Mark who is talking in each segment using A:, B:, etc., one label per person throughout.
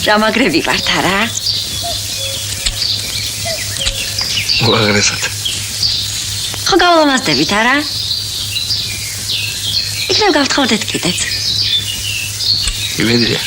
A: რამაგრები ვართ არა?
B: უაღრესად.
A: ხო გავლამაზდებით არა? იქნებ გავთხოვდეთ კიდეც.
B: იმედია.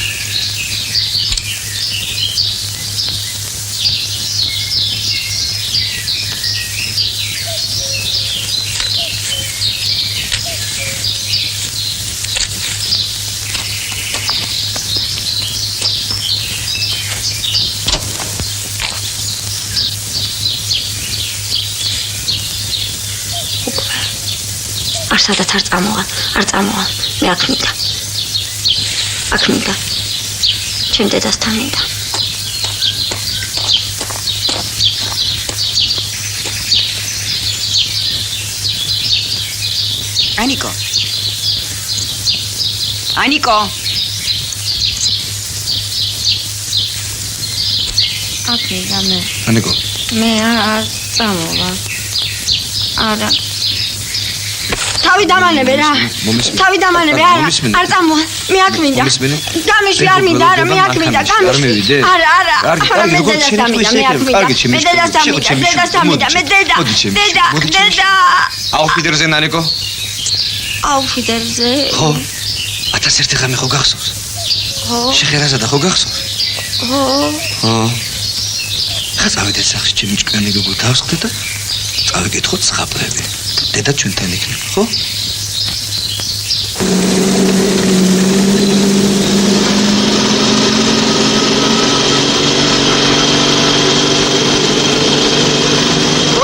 A: სადაც არ წამოვალ. მე აქ მინდა. ჩემ დედასთან მინდა. ანიკო. აქ მინდა მე.
B: ანიკო.
A: მე არ წამოვალ. არა. თავი დამანებე რა. თავი დამანებე არა. არ წამოვალ. მე აქ მინდა. დამეში არ მინდა არა. მე აქ მინდა. დამეში. არა.
B: კარგი, როგორც შეიძლება
A: მე აქ მინდა. მე დედასთან მინდა. მე დედა.
B: Auf Wiedersehen, Aniko.
A: Auf Wiedersehen.
B: ხო. 1001 ღამე ხო გახსოვს?
A: ხო.
B: შეღერაზადა ხო გახსოვს?
A: ხო.
B: ხა წავიდეთ სახში ჩემი ჭკვიანი გოგო დავსხდე და წავიკითხოთ ზღაპრები. დედა ჩვენთან იქნება, ხო?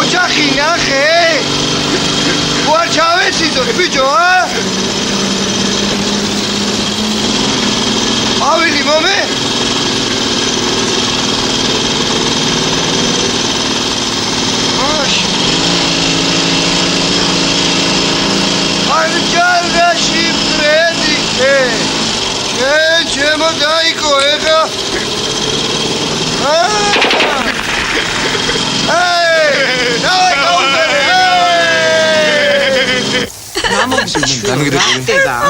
C: ოჯახი ნახე. ვარ ჩავეციდო, ბიჭო, ავილი მომე? Arjarashi predike. Chemo daiko ega.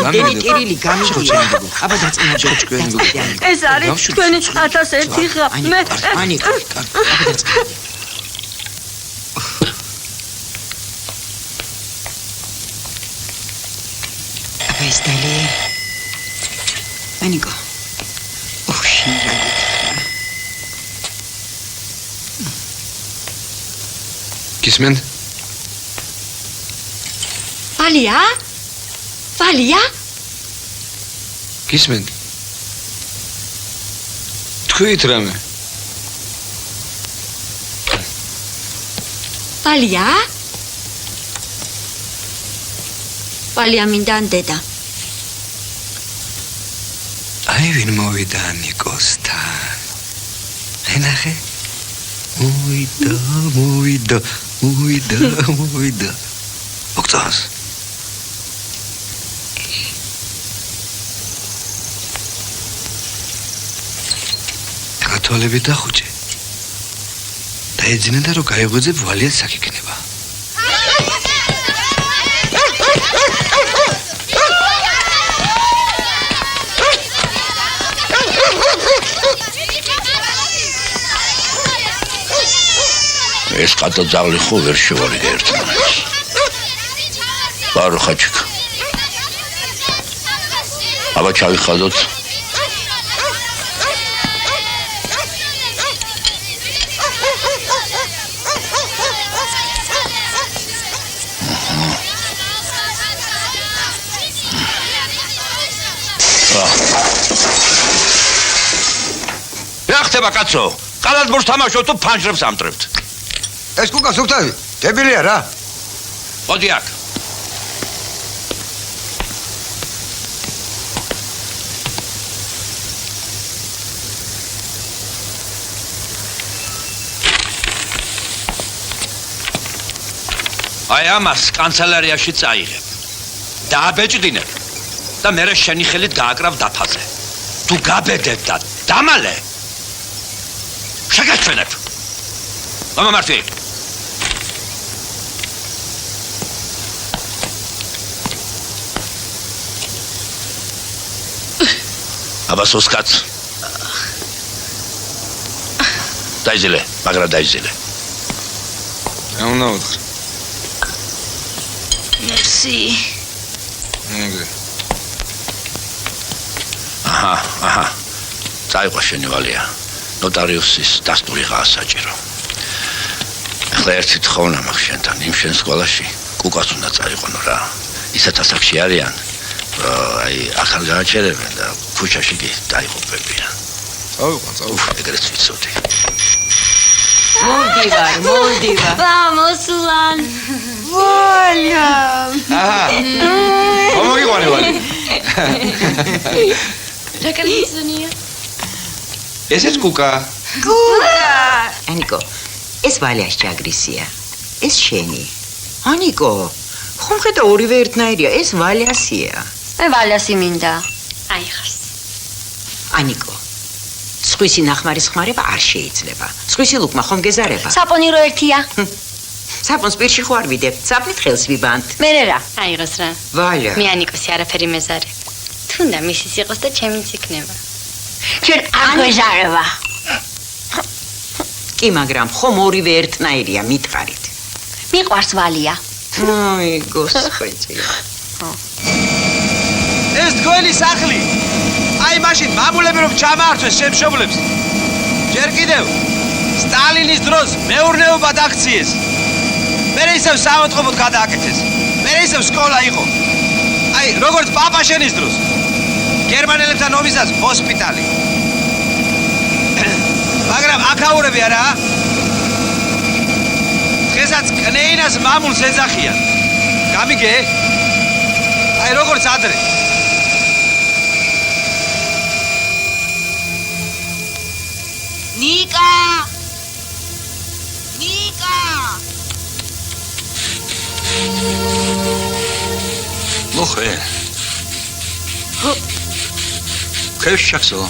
D: ამდენი კირილი გამიჩნია. აბა დაწინაჯო ჭკვიანი გოგო.
A: ეს არის თქვენი 1001 ღამე.
D: ანიკა. აბა დაწინაჯო. ეს დალი. ანიკა.
B: Kismen?
A: Valia?
B: Kismen? Თქვით რამე?
A: Valia მინდან დედა.
B: აი ვინ მოვიდა ნიკოსთან. ენახე? მოვიდა. ოქცას. თვალები დახუჭე. და ეძინა და რომ გაიღვიძებ ვალიას საკიკნება.
E: ეს ყატაძაღლი ხო ვერ შევარიდე ერთმანეთს. ბარო ხაჩიკ. აბა ჩავიხადოთ. რა ხდება კაცო? ყალათბურს თამაშობ თუ ფანჯრებს ამტრებთ?
C: ეს კუკა სუფთავი, დებილია რა.
E: მოდი აქ. აი ამას კანცელარიაში წაიღებ. დააბეჭდინებ და მერე შენი ხელით გააკრავ დაფაზე. თუ გაბედებ და დამალე შეგეჩვენებ. მომამართი. აბა სოსკაც. დაიზილე, მაგრამ დაიზილე.
B: რა უნდა უთხრა?
A: მერსი.
B: ეგრე.
E: აჰა. წაიყვა შენი ვალია. ნოტარიუსის დასტურიღაა საჭირო. ახლა ერთი თხოვნა მაქვს შენთან, იმ შენ სკოლაში კუკას უნდა წაიყვანო რა. ისაც ასაკში არიან. აი, ახალ გააჩერებენ და ქუჩაში კი დაიღუპებიან.
B: წავიყვან.
E: ეგრეც ვიცოდი.
D: მოვდივარ.
A: Vamos, Ulan. Vola.
B: აჰა. მომიგიყვანე ვალი.
A: რა კაცია?
B: ესეც კუკა.
D: ანიკო, ეს ვალიას ჯაგრისია. ეს შენი. ანიკო, ხომ ხედა ორივე ერთნაირია, ეს ვალიასია.
A: მე ვალიასი მინდა.
F: აიხარს.
D: ანიკო, სხვისი ნახმარის ხმარება არ შეიძლება. სხვისი ლუკმა ხომ გეზარება?
A: საპონირო ერთია.
D: საპონს პირში ხო არ ვიდებ, საფნით ხელს ვიბანთ.
A: მე რა.
F: აიღოს რა.
D: ვალია.
F: მე ანიკოსი არაფერი მეზარე. თუნდა მისის იყოს და ჩემიც იქნება.
A: ჩვენ არ გვეჟარება.
D: კი, მაგრამ ხომ ორივე ერთნაირია, მითხარით.
A: მიყვარს ვალია.
D: აი, გოსხვეწია.
G: ეს თქვენი სახლი. აი მაშინ მამულები რომ ჩამაართვეს შემშობლებს. ჯერ კიდევ სტალინის დროს მეურნეობა დაქციეს. მერე ისევ სამოწყობოდ გადააკეთეს. მერე ისევ სკოლა იყო. აი, როგორც პაპაშენის დროს. გერმანელებთან ომისას ჰოსპიტალი. მაგრამ აქაურები არა. დღესაც კნეინას მამულს ეძახიან. გამიგე? აი, როგორც ადრე.
D: ნიკა!
E: მოხე. ქეშ ჩაქსო.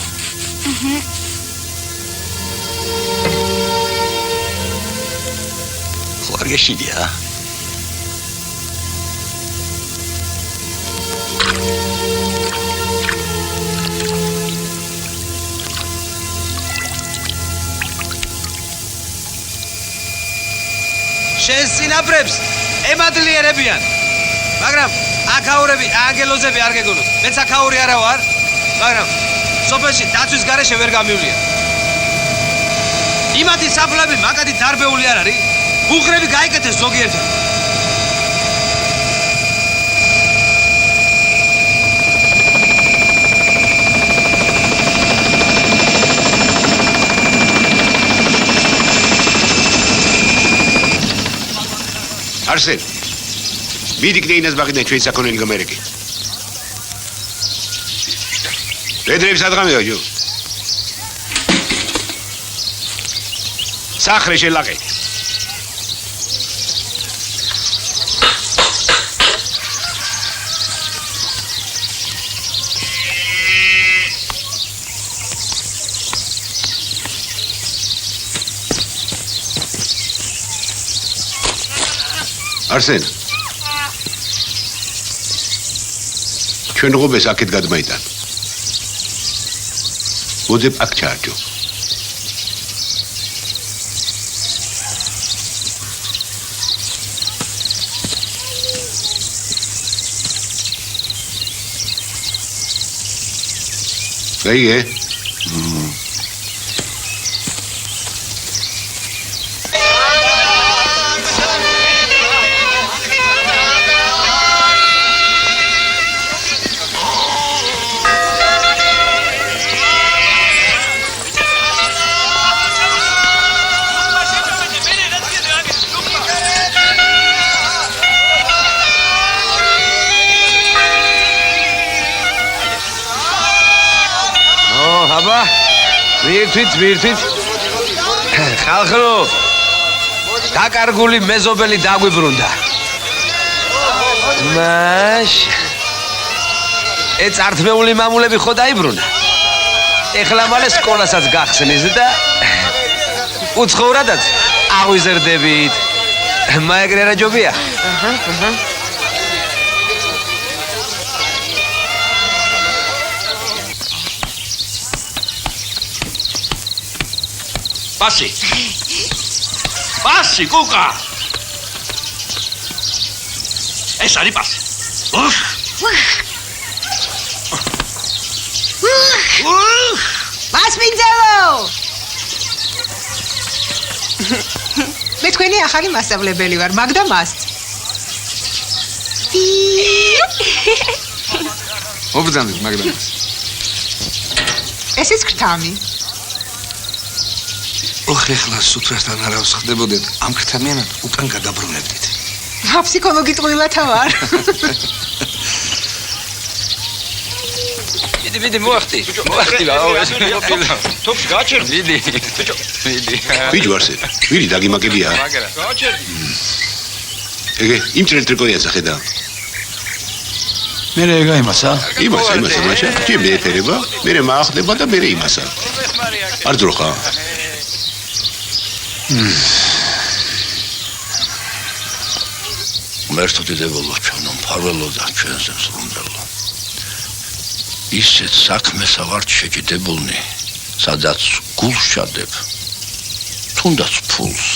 E: ხوار გეშიდია.
G: შენ სინაბრებს ემადლიერებიან. მაგრამ აქაურები ანგელოზები არ გეგონოთ. მეც აქაური არა ვარ, მაგრამ სოფელში დაცვის გარეშე ვერ გამივლია. იმათი საფლები მაგათი დარბეული არ არის. ბუხრები გაიკეთეს ზოგიერთად.
C: არსენ მიდი კნეინას ბაღიდან ჩვენ საქონელი გამერეკი რედრებს ადგამეო ჯო სახრე შელაყე არსენ ჩვენ ღობეს აქეთ გადმაიტან მოძებ აქ ჩაარჯო გაიგე ვირთვით ხალხო დაკარგული მეზობელი დაგვიბრუნდა მაშ ეწართმეული მამულები ხო დაიბრუნა ეხლა მალე სკოლასაც გახსნის და უცხოურადაც აღვიზრდებით მაეგრე რა ჯობია
E: Pasi. Pasi, Kuka. ეს არის პასი.
D: მას მინძელო! მე თქვენი ახალი მასწავლებელი ვარ, მაგდა მასწ.
B: მოგძანდით, მაგდა.
D: ეს ის ქრთამი.
B: ეხლა სუტრასთან არავის ხდებოდეთ, ამ ქრთამიანად უკან გადაბრუნებდით.
D: აფსიქოლოგი ტყუილათა ვარ.
C: მიდი მოახტი. მოახტი რა, ეს თოფში გააჩერდი. მიდი.
H: ვიჯ ვარსე? ვირი დაგიმაგებია?
C: მაგერა, გააჩერდი.
H: ეგე, იმ ჭრელ ტრიკოიაცა ხედა.
E: მე რეგა იმასა?
H: იმასა, მაშა. ჯი მე ეფერება, მე მაახდება და მე იმასა. არ ძროხა.
E: მერთოდიდებულო ჩვენო მფარველო და ჩვენზე მსრუნველო. ისეთ საქმესა ვართ შეჯიდებულნი, სადაც გულშადებ, თუნდაც ფულს,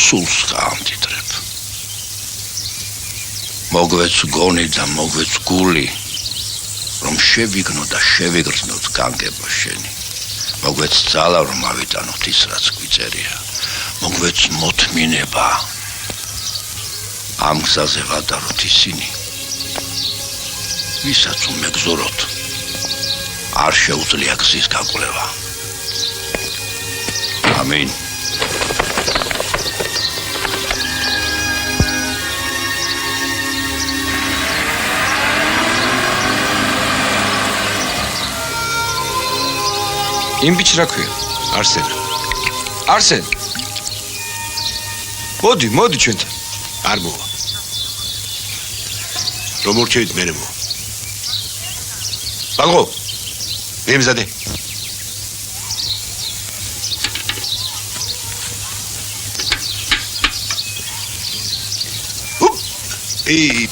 E: სულს გაამდიდრებ. მოგვეც გონი და მოგვეც გული, რომ შევიგნო და შევიგრძნოთ განგება შენი. მოგვეც ძალა, რომ ავიტანოთ ის, რაც გვიწერია. მოგვეც მოთმინება. ამ გზაზე ვადაროთ ისინი, ვისაც უმეგზუროთ, არ შეუძლია გზის გაკვლევა. ამინ.
B: იმ ბიჭს რა ქვია?
H: არსენ.
B: არსენ. მოდი ჩვენთან.
H: არ მოვა. რომ მორჩევით მე მო. ბაგო. მე მზადე.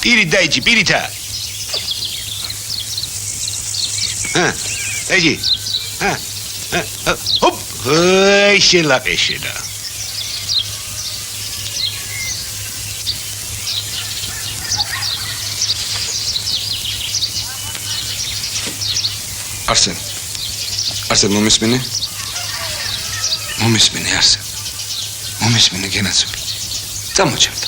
H: პირი დაიჭი, პირითა. ეჯი. ჰოპ, შელა.
B: არსენ მომისმინე? მომისმინე არსენ. მომისმინე გენაცვი. წამოჩემთ.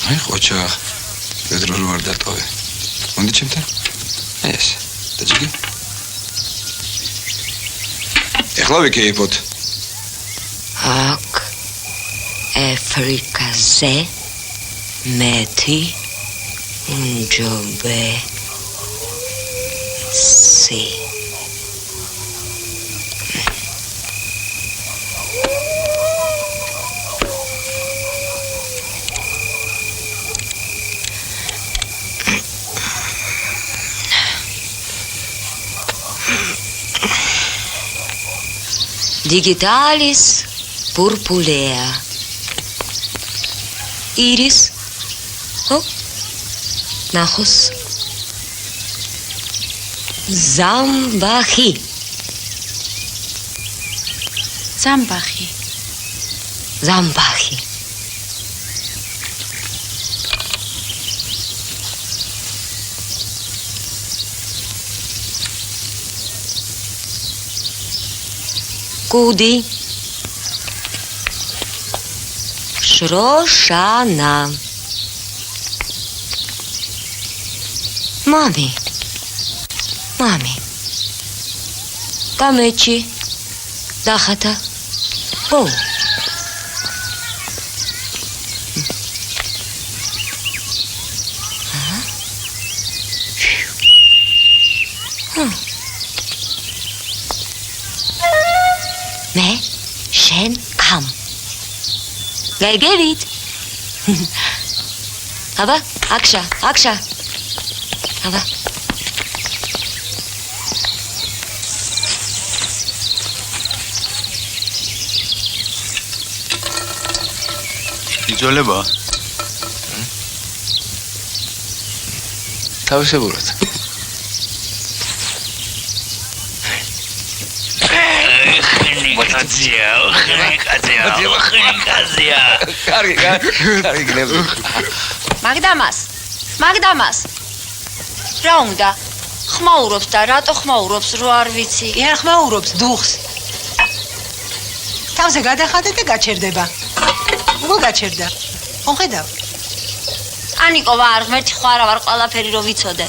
B: აი ხოჭა, ბედრო ვარ დატოვე. მონდი ჩემთან? ეს. დაჯიგე? ეხლა ვიქეიფოთ.
A: აქ აფრიკაზე მეტი უმჯობესი. Digitalis purpulea. Iris. Oh. Nachos. Zambachi. Куди? Шрошана. Мами. Камечи. Дахата. О. მე შენ კამ გეგევით აბა აქშა აბა
C: იძველება?
B: თავისებურად.
C: ხენიკაზია.
B: კარგი გნები.
A: მაგდამას. რა უნდა? ხმაურობს და რატო ხმაურობს რო არ ვიცი.
I: კი არ ხმაურობს დუხს. თავზე გადახადე და გაჩერდება. უკვე გაჩერდა. ხედავ.
A: ანიკოვა არ ღმერთი ხო არა ვარ ყველაფერი რო ვიცოდე.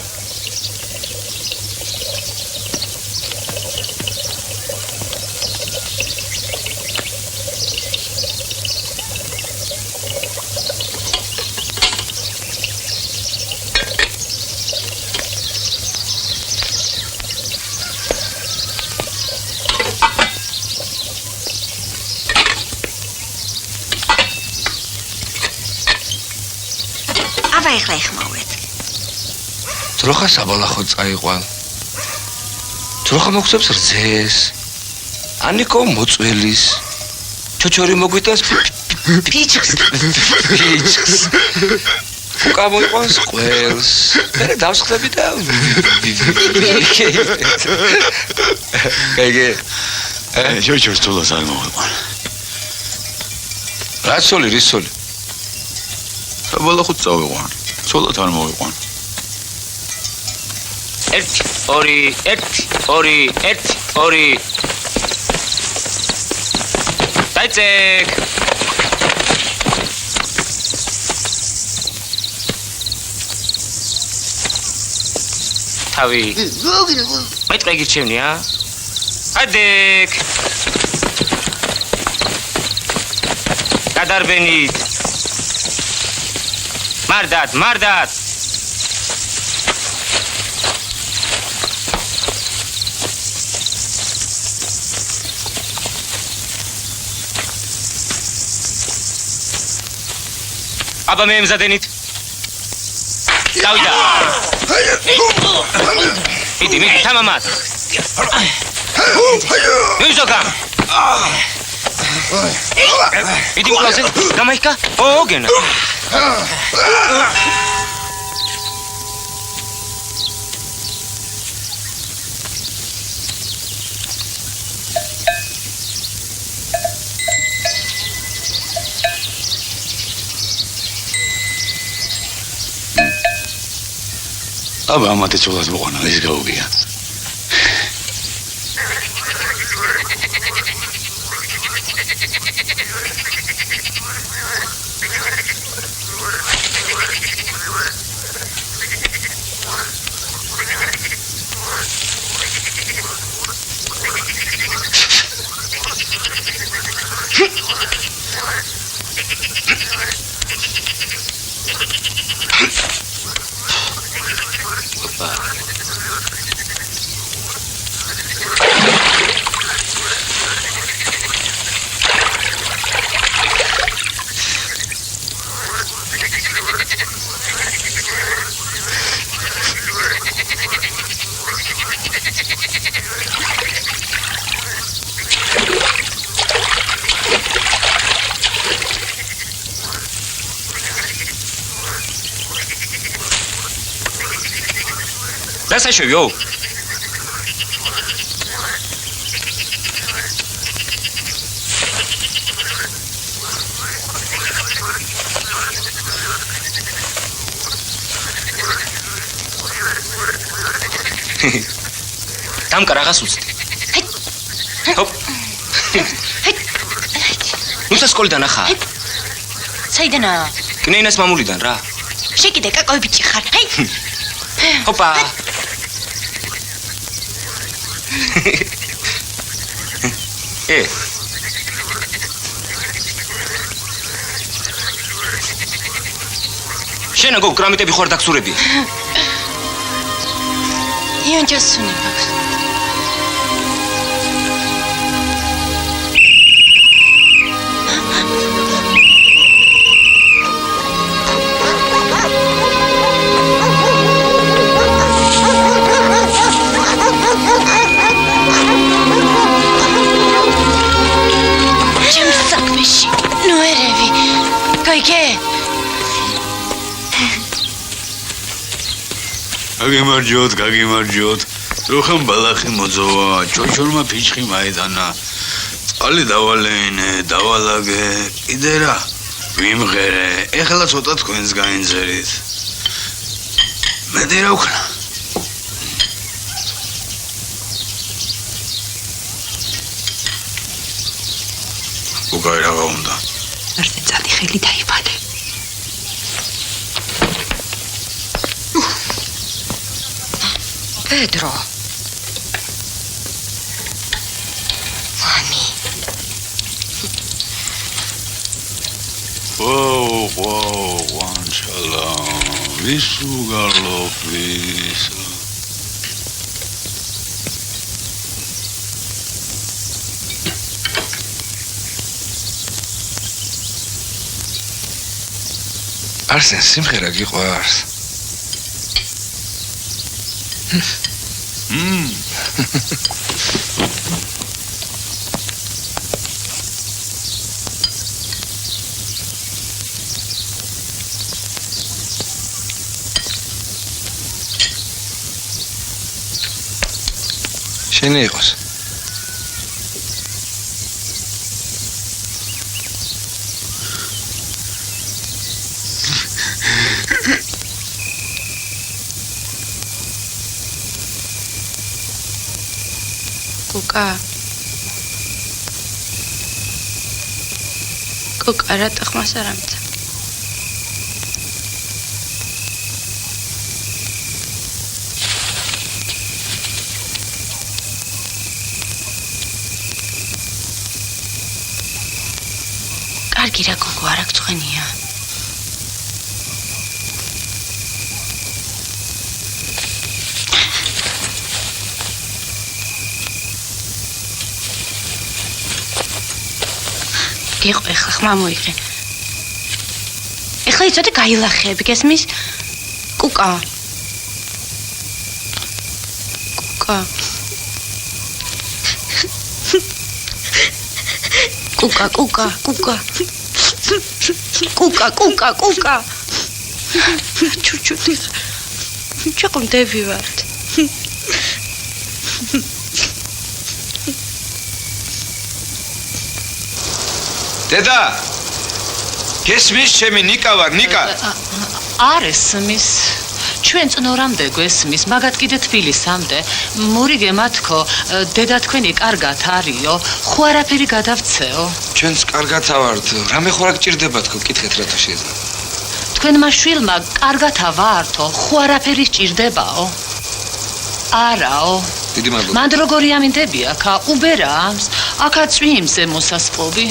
A: ეხლა ეხმაურეთ.
B: ძროხა საბალახო წაიყვან. ძროხა მოგწევს რძეს. ანიკო მოწველის. ჩოჩორი მოგვიტანს
A: ფიჩხს.
B: უკა მოიყვანს ყველს. მე დავსხდები და კაიგე.
C: ჩოჩორს თულას არ მოვიყვან.
B: რა სოლი, რის სოლი?
C: საბალახოც წავიყვან. ცოლად არ მოვიყვან.
G: 1 2 1 2 1 2 დაიწეკ თავი მეტყვი გირჩევნია ადეკ გადარბენით მარდად აბა მე ემზადენით დავიდა მიდი თამამად მივზოგა მიდი კლასე გამაიქა ოგენა
C: აბა ამათი ცოლას მოყვანა ის გაუგია დასაშვევიო დამკა რაღაც უცდი ჰოპ ნუცა სკოლიდან ახა
A: საიდანაა
B: კნეინას მამულიდან რა
A: შეკიდე კაკოი ბიჭი ხარ ჰაი
B: ჰოპა შენ აგო გრამიტები ხوار დაგსურები
A: იონჯასუნი ბაქს
I: იქე?
E: გაგიმარჯოთ. როხან ბალახი მოძოვა, ჩოჩორმა ფიჩხი მაიტანა. წყალი დავალეინე, დავალაგე, კიდე რა? ვიმღერე, ეხლა ცოტა თქვენს გაინძერით. მეტი რა ვქნა? უკაი რა უნდა?
I: არზე წადი ხელი დაიფალე.
A: პედრო. მამი.
E: ვანჩალა. ვისუ გალოფის.
B: არსენ სიმღერა გიყვარს? შენი იყოს.
F: კოკა რა ტახმას არ ამცა. კარგი რა კოკო არ აქვს ცხენია. გიყო ეხლა ხმა მოიყე. ეხლა იცოდე გაილახები, გესმის? კუკა. კუკა. კუკა, კუკა, კუკა. კუკა, კუკა, კუკა. ჩუჩუ. ჩაკონდები ვართ.
G: დედა გესმის ჩემი ნიკა ვარ ნიკა
I: არ ესმის ჩვენ წნორამდე გვესმის მაგათ კიდე თბილისამდე მორიგე მათქო დედა თქვენი კარგად არისო ხო არაფერი გადავცეო
B: ჩვენს კარგად ავართ რამე ხო რა გჭირდება თქო კითხეთ რა თუ შეიძლება
I: თქვენმა შვილმა კარგად ავართო ხო არაფერი სჭირდებაო არაო
B: დიდი მადლობა
I: მანდ როგორი ამინდები აქა უბერამს აქა წვიმზე მოსასპობი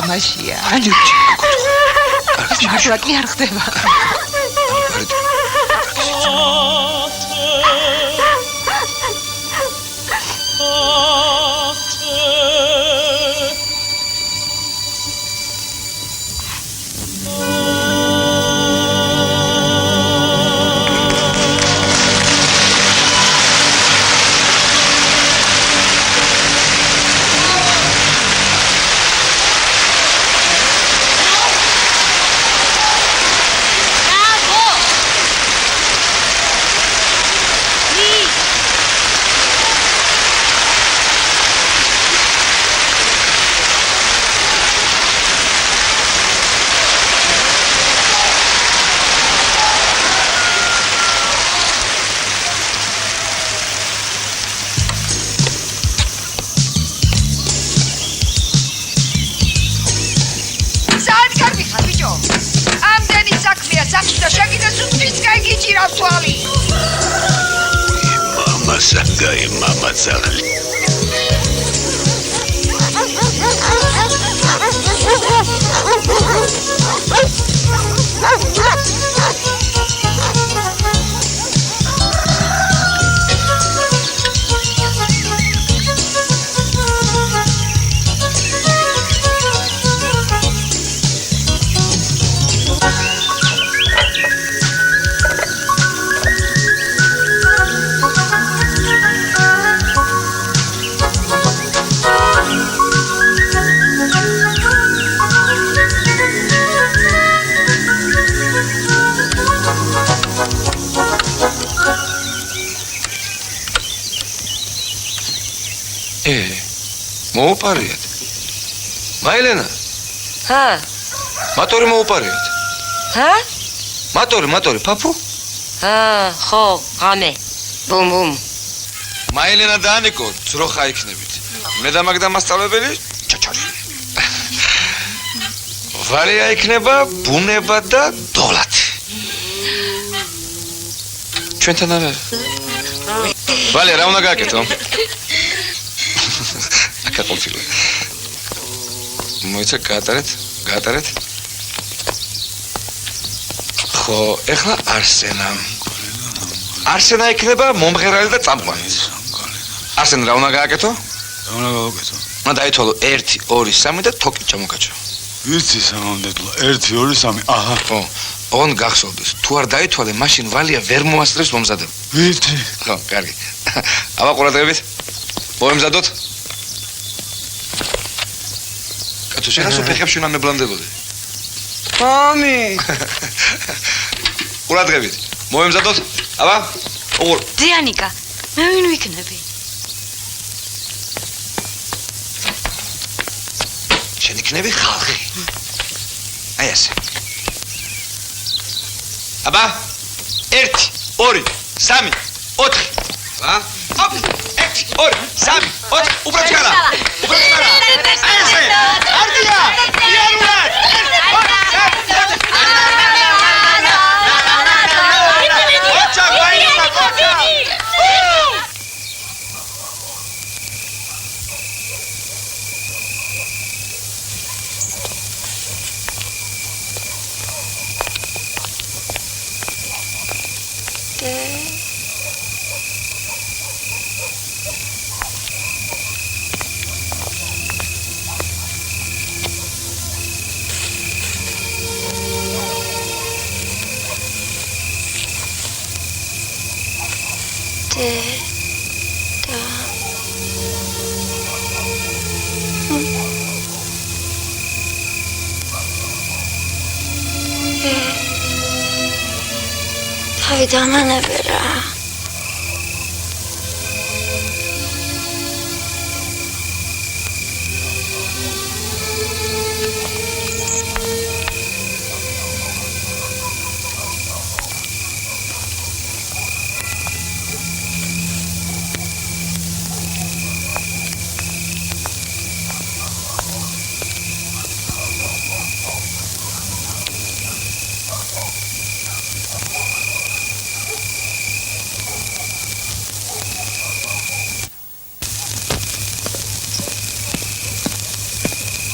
I: თამაშია.
B: ანიუჩი.
I: მართლა კი არ ხდება.
H: Sangai mama zagli.
C: მოუპარიათ. მაილენა.
A: ჰა.
C: მატორი მოუპარიათ.
A: ჰა?
C: მატორი, პაპუ?
A: ჰა, ხო, ღამე. ბუმ.
C: მაილენა და ანიკო ძროხა იქნებით. მე და მაგდა მასწავლებელი ჩაჩარი. ვალია იქნება ბუნება და დოლათი. ჩვენთან არა. ვალია რა უნდა გააკეთო? აკაყოფილა. მოიცა გაატარეთ. ხო, ეხლა არსენა იქნება მომღერალი და წამყვანი. არსენ რა უნდა გააკეთო?
J: რა უნდა გავაკეთო?
C: უნდა დაითვალო 1 2 3 და თოკი ჩამოკაჩო.
J: ვიცი სამამდელო 1 2 3 აჰა.
C: ხო, ოღონდ გახსოვდეს, თუ არ დაითვალე, მაშინ ვალია ვერ მოასწრებს მომზადებ.
J: ვიცი.
C: ხო, კარგი. აბა ყურადღებით. მოემზადოთ. კაცო, შენ ასო ფეხებში უნდა მებლანდებოდე.
A: მამი.
C: ყურადღებით. მოემზადოთ. აბა, უყურ.
A: დიანიკა, მე ვინ ვიქნები?
C: შენ იქნები ხალხი. აი ასე. აბა, 1 2 3 4. აბა, 1 2 3 4. უბრალოდ ჩქარა. აი ასე. არტია. იარულად.
A: თავი დამანებე რა.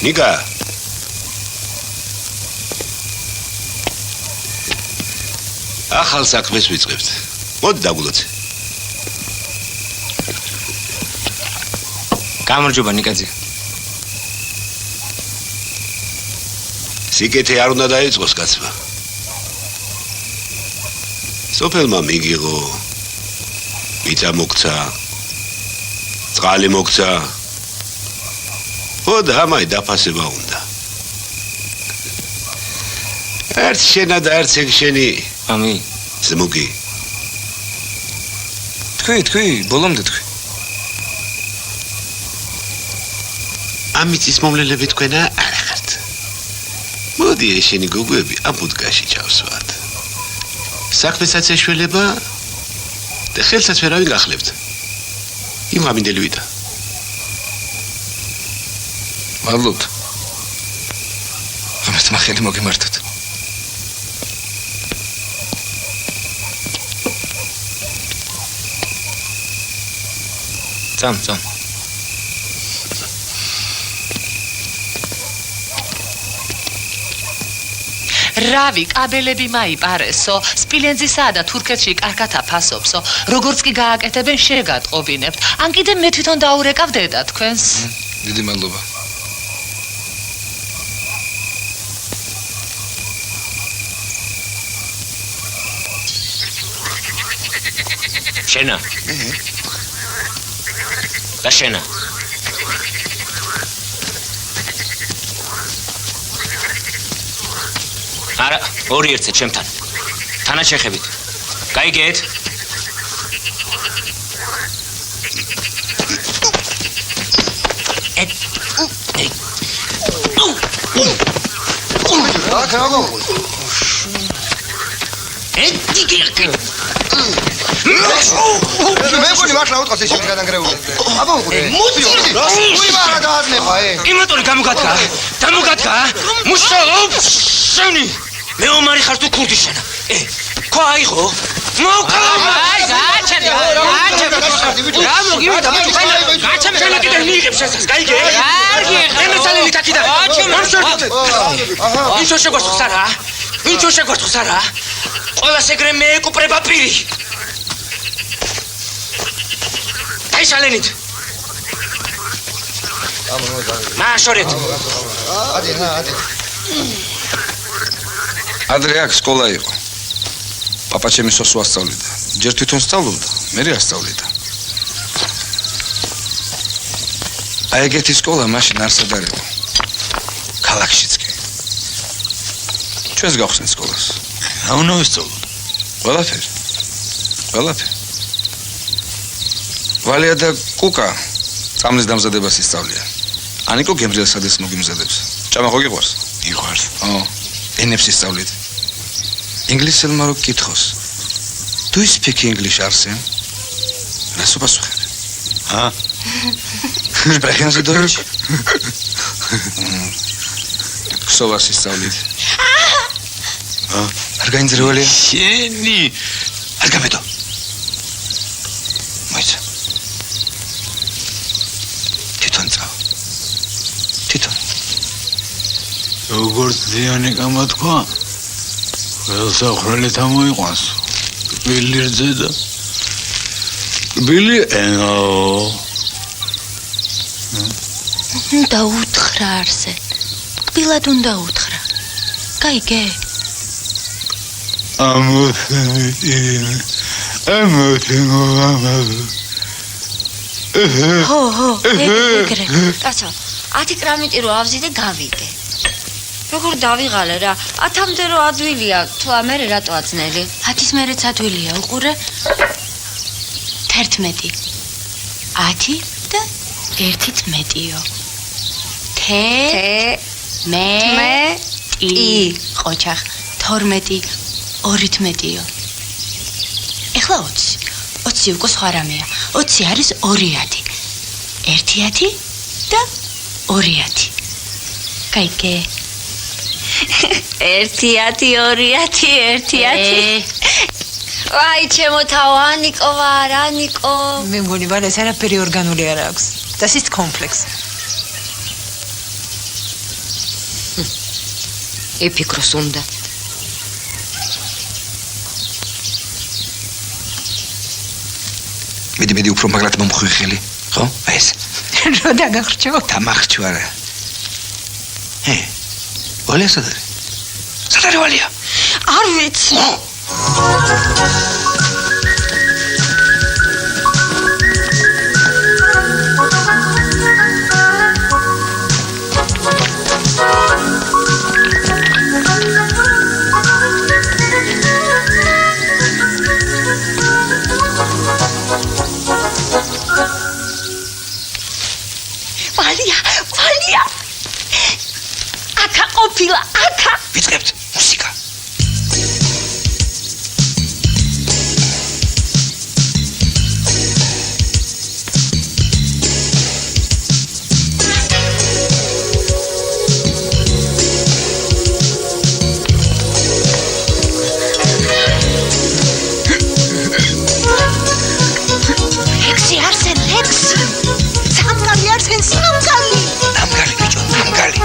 H: ნიკა, ახალ საქმეს ვიწყებთ. მოდი დაგულოცე.
G: გამარჯობა ნიკაძე.
H: სიკეთე არ უნდა დაიწყოს კაცმა. სოფელმა მიგიღო, მიწა მოგცა, წყალი მოგცა. ოდა ამაი დაფასება უნდა. ერთ შენა და ერთ შენი.
G: ამი.
H: ზმუგი.
G: თქვი, ბოლომდე თქვი.
H: ამიცის მომლელები თქვენა არ ახართ. მოდი ეშენი გოგოები ამ ბუდკაში ჩავსვათ. საქმესაც ეშველება და ხელსაც ვერავინ გახლებთ. იმ ამინდელი ვიდა.
G: მადლობთ. ამას ხელი მოგიმართოთ. წამ.
I: რავი, კაბელები მაიპარესო, სპილენძისა და თურქეთში კარგად აფასობსო, როგორც კი გააკეთებენ შეგატყობინებთ. ან კიდე მე თვითონ დაურეკავ დედა თქვენს.
G: დიდი მადლობა. შენა. და შენა. არა, ორი ერთზე ჩემთან. თანაშეხებით. გაიგეთ?
K: მე მგონი მართლა უთყავს ეს შემდგარ დანგრეული. აბა უყურე. უი მარა დააზნება
G: იმატორი გამოგადგა. მუშაობ შენი. მე ომარი ხარ თუ ქურდი შენა. ხო აიღო. მოკლა.
I: აი, გააჩერე. რა მოგივი და გააჩერე.
G: შენა კიდე მიიღებს შესას. გაიგე?
I: კარგი.
G: ემეცალენი თაკიდა. ვინცო შეგვასწრებს არა? ყველას ეგრე მე ეკუპრება პირი. აიშალენით. მაშორეთ.
C: ადრე აქ სკოლა იყო. პაპა ჩემი სოსო ასწავლიდა. ჯერ თვითონ სწავლობდა, მე ასწავლიდა. აი ეგეთი სკოლა მაშინ არსად არ იყო. ქალაქშიც კი. ჩვენს გავხსნით სკოლას.
J: რა უნდა ვისწავლოთ?
C: ყველაფერი. ვალია და კუკა წამლის დამზადებას ისწავლიან. ანიკო გემრიელსადეს მოგიმზადებს. ჭამა ხო გიყვარს?
J: მიყვარს.
C: ენებს ისწავლით. ინგლისელმა რო კითხოს. Do you speak English, Arsen? რას უპასუხებ? Sprechen Sie Deutsch? ქსოვას ისწავლით. არ გაინძრეველი?
J: შენი.
C: არ გამედო. მოიცა. თვითონ წავა.
J: როგორც ზიანი გამოთქვა, ყველსახრელით ამოიყვანს. კბილი რძე და კბილი ენო.
L: უნდა უთხრა არსენ. კბილად უნდა უთხრა. გაიგე? ჰო, ეგრე.
A: კაცო, 10 კრამიტი რო ავზიდე გავიგე. როგორ დავიღალე რა? 10-მდე რო ადვილია, თუ ამერე რატო აწნელი?
L: 10-ის მერეც ადვილია, უყურე. 11. 10 და 1-ით მეტიო. მე ყოჩახ 12 2-ით მეტიო. ეხლა 20. 20 უკვე სხვა რამეა. 20 არის 2-10. 1-10 და 2-10. გაიგე?
A: 1-10 2-10 1-10. ვაი, ჩემო თავ ანიკო ვარ, ანიკო.
M: მე მგონი ვარ ეს არაფერი ორგანული არ აქვს. Das ist komplex.
A: ეფიქროს უნდა.
C: მიდი უფრო მაგრად მომხვი ხელი, ხო? აი ეს.
M: რო დაგახრჩო?
C: დამახჩო არა. ვალია სად არის? სად არის ვალია?
A: არ ვიცი. ვალია. აკა ყოფილა, აკა.
C: ვიწყებთ მუსიკა.
M: ლექსი არსენ, ლექსი. სამგალი არსენ, სამგალი.
C: ნამგალი ბიჭო, ნამგალი.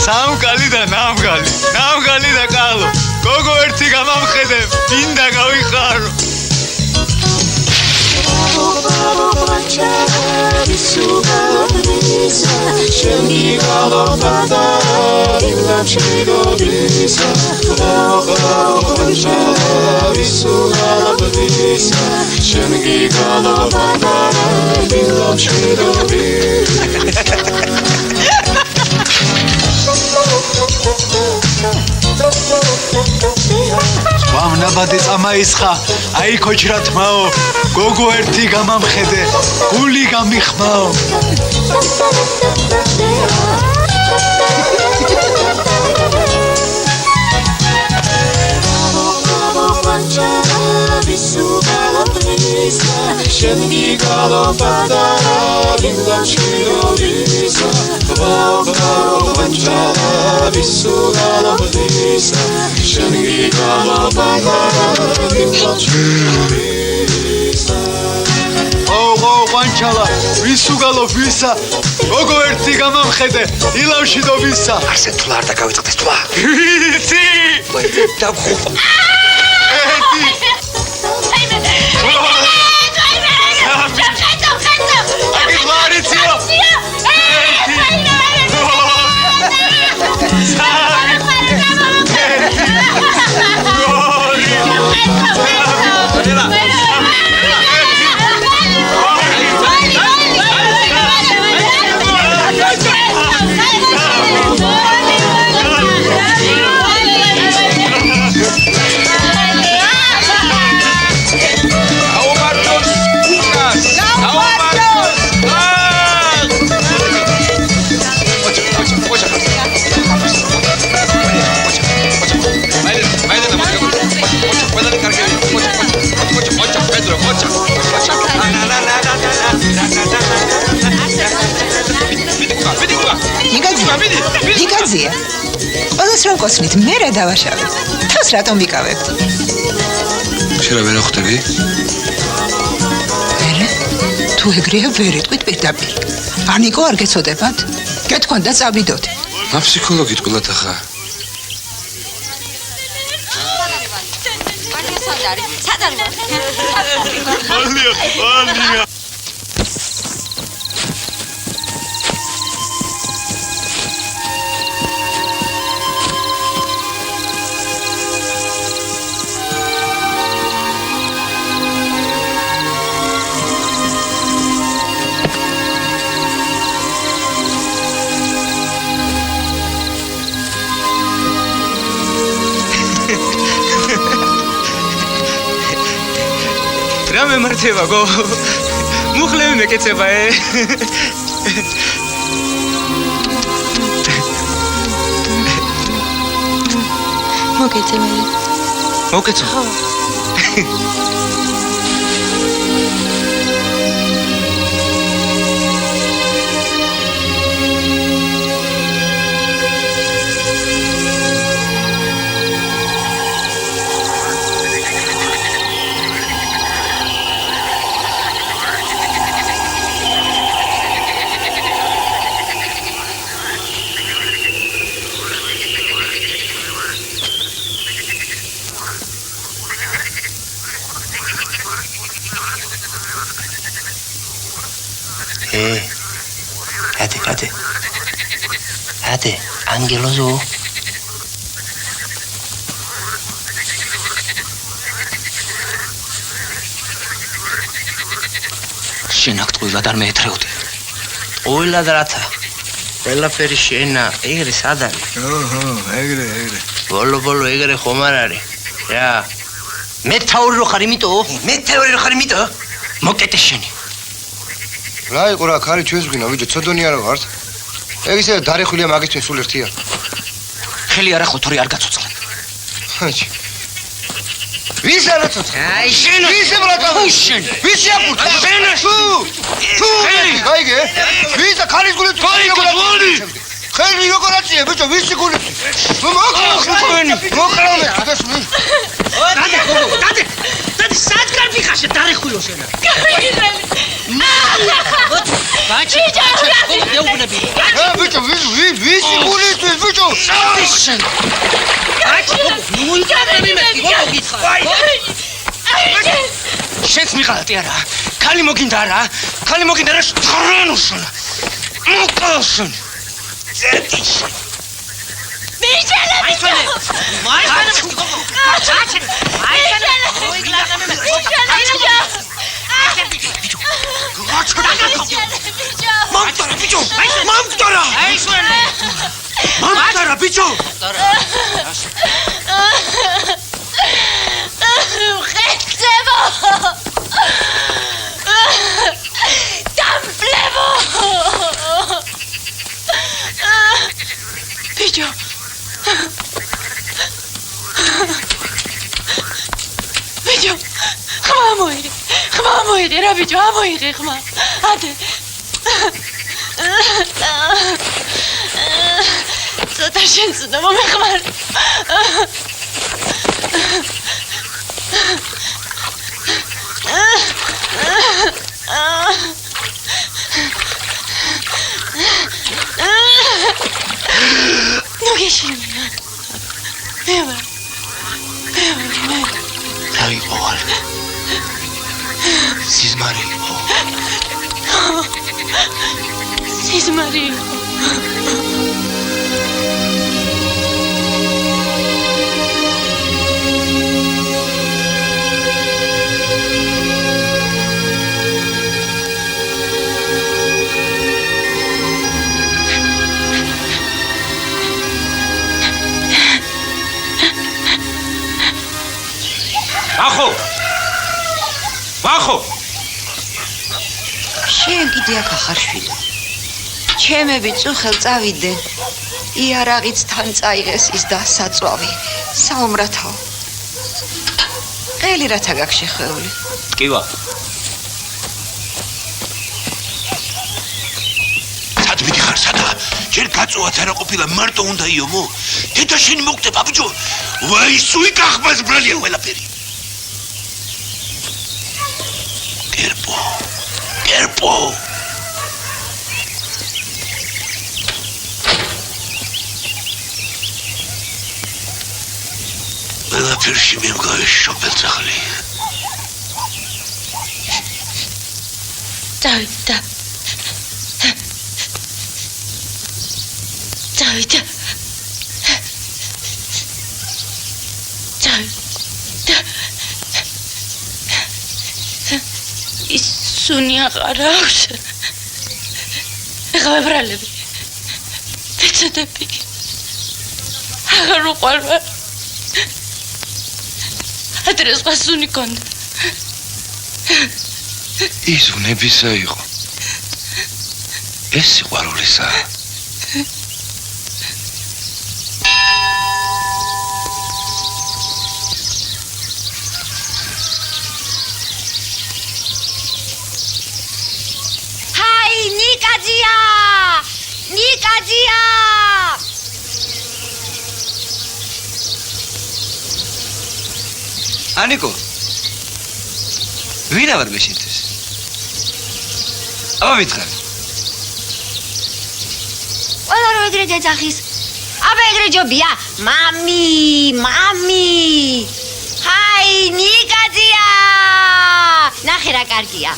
J: სამგალი და ნამგალი. ნამგალი და კალო. გოგო ერთი გამამხედე, მინდა გავიხარო. ვამ ნაბადი წამაისხა, აი ქოჩრა თმაო, გოგო ერთი გამამხედე, გული გამიხმაო. ყვანჩალა, ვისუგალო ვისა, გოგო ერთი გამამხედე, ილავში დობისა.
C: არსენ თულა არ დაგავიწყდეს თულა.
J: ვიცი!
C: დაგხუპა.
M: იგაძია. ყველას რომ კოცნით, მე რა დავაშავებ. თავს რატომ ვიკავებთ?
C: შენ რა ვერ ხვდები?
M: მერე? თუ ეგრეა ვერ იტყვით პირდაპირ. პანიკო არ გეცოდებათ? გეთქვან და წავიდოთ.
C: მა ფსიქოლოგით ყოლად ახლა.
A: სად არის?
J: ვალია.
G: რა მემართება გო? მუხლები მეკეცება
A: მოგეცემელი.
G: მოგეცო? ხო.
B: ათე ანგელოზო შენახ ტყუილად არ მეეთრეოდე
G: ტყუილად რათა ყველაფერი შენა ეგრე სად არის
K: ეგრე
G: ბოლო ეგრე ხომ არ არის რა
B: მეთაური რო ხარ იმიტომ მოკეტე შენი
K: რა იყო რა ქალი ჩვენს ვგინა ვიჯო ცოდონი არა ვართ ეგ ისე დარეხვილია მაგისთვის სულ ერთია
B: ხელი არა ხო თორე არ გაცოცხლე
K: ხაჭი ვის არა ცოცხლე
B: აი შენ
K: ვის ბრატა
B: შენ
K: ვის შეაფურთა
B: შენ
K: თუ გაიგე ვის ქალის გული ხელი როგორ აწია ბიჭო ვისი გული მოყრავე დასმი
B: დადე სად კარგი ხაშე დარეხულო შენა ბაჭი ეუბნები
K: ბიჭო ვისი გულისთვის ბიჭო
B: შენ ბაჭი მოიწადები მე გოგოგითხა შენს მიყავდი არა ქალი მოგინდა რა შტრანუშონა მოკალშენ ზეთიშენ
L: ბიჭო ხმა მოიდე რა ბიჭო ამოიღე ხმა ადე ცოტა შენცუდა მომეხმარ ნუ გეშინია
B: დაიყვარ სიზმარი იყო ვახო
D: შენ კიდე აქ ახარ შვილი ჩემები წუხელ წავიდნენ იარაღიც თან წაიღეს ის და საწვავი საუმრათო ყელი რათა გაქვს შეხვეული
B: ტკივა
H: სად მიდიხარ სადა ჯერ გაწუვაც არა ყოფილა მარტო უნდა იომო დედა შენი მოგდება ბიჭო ვაი სუი კახბას ბრალია ყველაფერი Gerpo. ყველაფერში მე მგავი შოპელცახლი.
L: დავიდა. სუნი აღარ აქვს. ეხლა ვებრალები. ვეცადები. აღარ უყვარვა. ადრე სხვა სუნი კონდა.
B: ის უნებისა იყო. ეს სიყვარულისაა.
A: ნიკაძია!
G: ანიკო. ვინა ვარ მე შენთვის? აბა მითხარი.
A: ყველა რო ეგრე ეძახის. აბა ეგრე ჯობია. მამი. ჰაი, ნიკაძია! ნახე რა კარგია.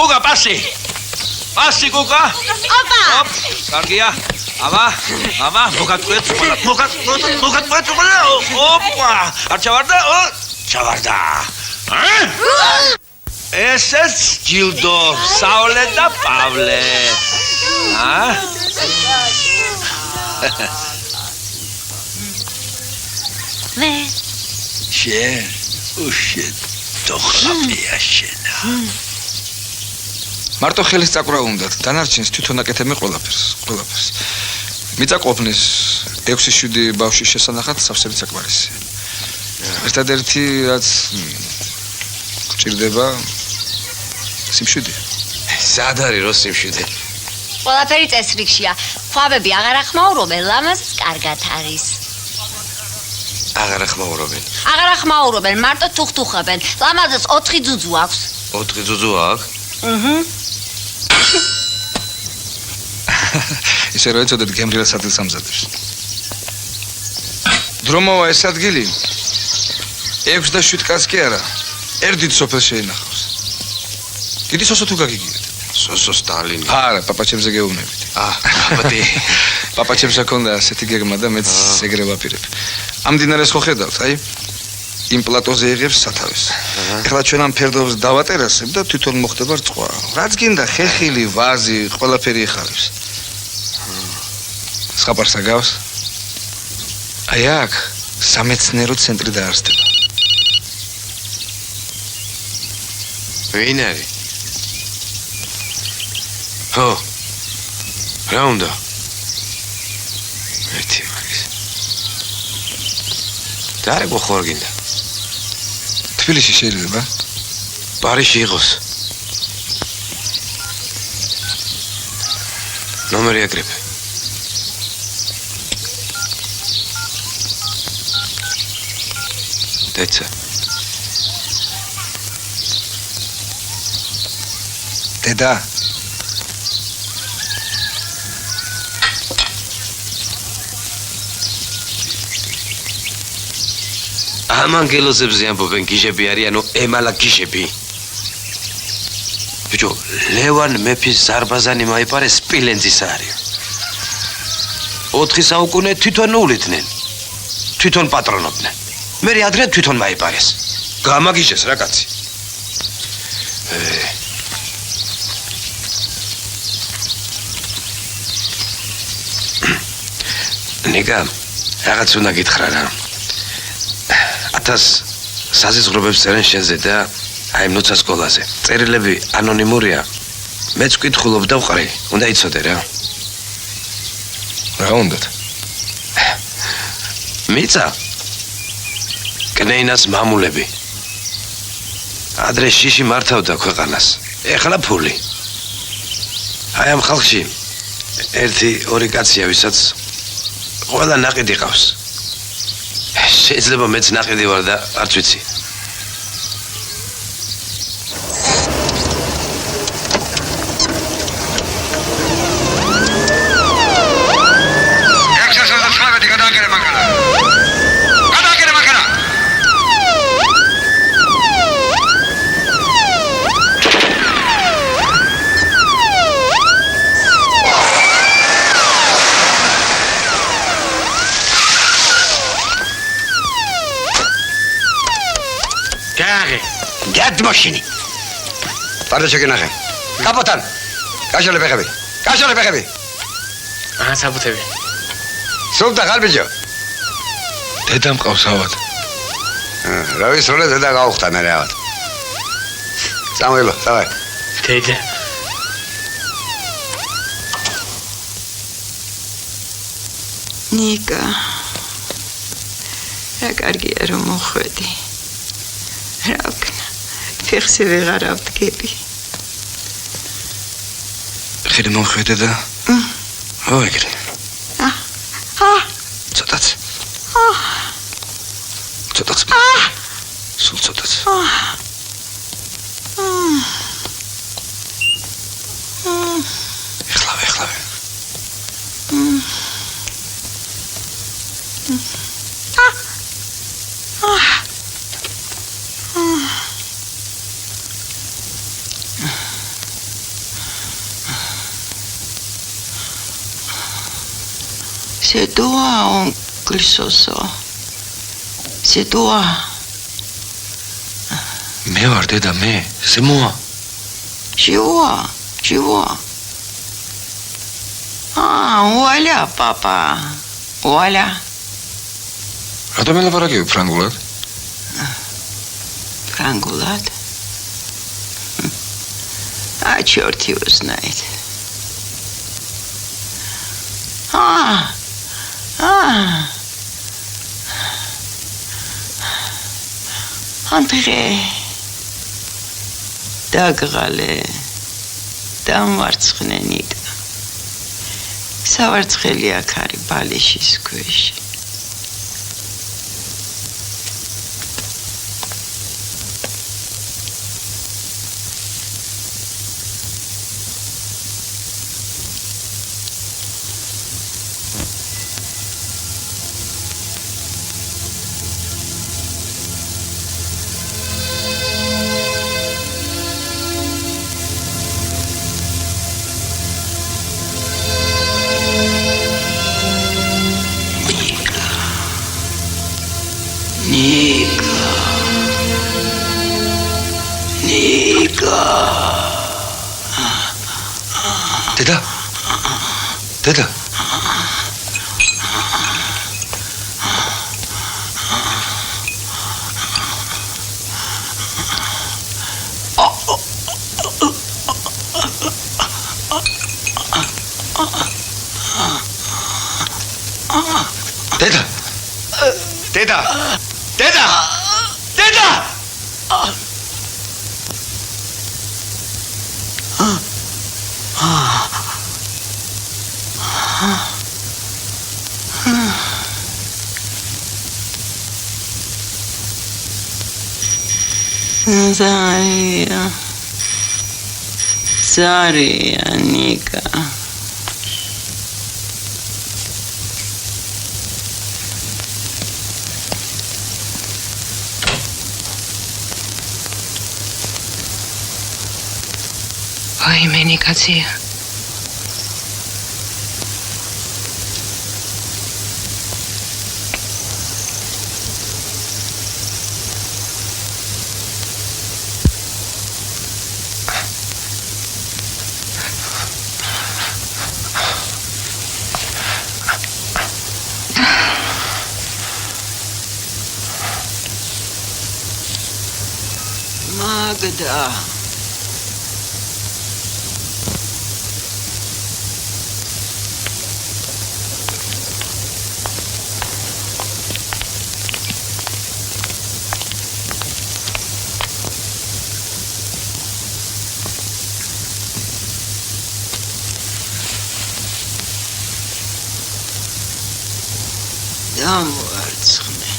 G: გოგა პასი გოგა
A: ოპა
G: კარგია მამა მოგატყვეთ ყველა ოპა არ ჩავარდა ესეც ჯილდო საოლე და პავლე
F: მე
E: შენ უშენ დოხლაპია შენა
C: მარტო ხელის წაკვრა უნდათ დანარჩენს თვითონ აკეთებენ ყველაფერს მიწაყოფნის 6-7 ბავშვის შესანახად სავსებით საკმარისია ერთადერთი რაც გჭირდება სიმშვიდე
H: სად არის რო სიმშვიდე
F: ყველაფერი წესრიგშია ხვაბები აღარ ახმაურობენ ლამაზს კარგად არის
H: აღარ ახმაურობენ
F: მარტო თუხთუხებენ ლამაზს 4 ძუძუ აქვს
H: 4 ძუძუ აქვს
C: ისე რომ ეცოდეთ გემრიელ სადილს ამზადებს დრომოვა ეს ადგილი 6 და 7 კაცს კი არა ერთით სოფელს შეინახავს კიდე სოსო თუ გაგიგიათ
H: სოსო სტალინი
C: არა პაპაჩებზე გეუბნებით
H: აბატი
C: პაპაჩებს აქონდა ასეთი გეგმა და მეც ეგრე ვაპირებ ამ დინარეს ხო ხედავთ აი იმ პლატოზე იღებს სათავეს ეხლა ჩვენ ამ ფერდობს დავატერასებ და თვითონ მოხდება რწყვა რაც გინდა ხეხილი ვაზი ყველაფერი იხარებს სხაპარსა გავს აი აქ სამეცნიერო ცენტრი დაარსდება
H: ვინ არის ხო რა უნდა ერთი მაგის და რა გხორ გინდა
C: თბილისში შეიძლება
H: პარიზში იყოს ნომერი აკრებ დეცა
C: დედა
H: ამ ანგელოზებზე ამბობენ გიჟები არიანო ემალა გიჟები ბიჭო ლევან მეფის ზარბაზანი მაიპარეს სპილენძის არის 4 საუკუნე თვითონ უვლიდნენ თვითონ პატრონობდნენ მე ადრე თვითონ მაიპარეს გამაგიჟეს რა კაცი ნიკა რაღაც უნდა გითხრა რა 1000 საზიზღრობებს წერენ შენზე და აი ნუცა სკოლაზე წერილები ანონიმურია მეც ვკითხულობ და ვყრი უნდა იცოდე რა
C: უნდათ
H: მიცა კნეინას მამულები ადრე შიში მართავდა ქვეყანას ეხლა ფული აი ამ ხალხში 1-2 კაცია ვისაც ყველა ნაყიდი ყავს შეიძლება მეც ნაყიდი ვარ და არც ვიცი
B: ماشینی فردا چه نخه کاپوتان کاشله بخوی
N: آها سابوته بی
B: صبح تا قلب جو
C: ددم قوس هواد
B: روی سوله ددا قاوخته مره هواد سامویلو سلام
N: دیده
L: نيكا რა კარგია რომ მოხვედი რა ვქნა ფეხზე ვეღარ ავდგები
C: ხელი მოხვედე და აიგრე ცოტაც სულ ცოტაც ეხლავე
L: C'est toi, oncle Soso. C'est toi.
B: მე ვარ დედა მე ზემოა
L: Tu vois. Ah, voilà, papa. Voilà.
C: რატომ ელაპარაკები ფრანგულად?
L: ფრანგულად? ჩორთი უзнает. Андре. დაგღალე. დამარცხნენით. სავარცხელი აქ არის ბალიშის ქვეშ.
B: დედა Zaria, Nika.
M: Ay, Menikazia.
L: Magda. Damvartsxne.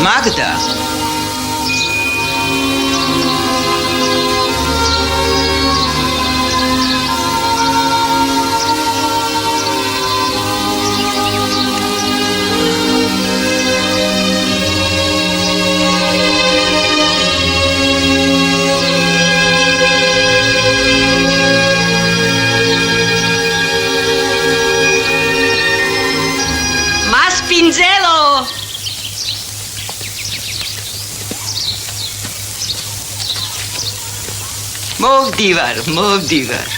L: Magda.
F: Mas Pinzello.
L: მოვდივარ.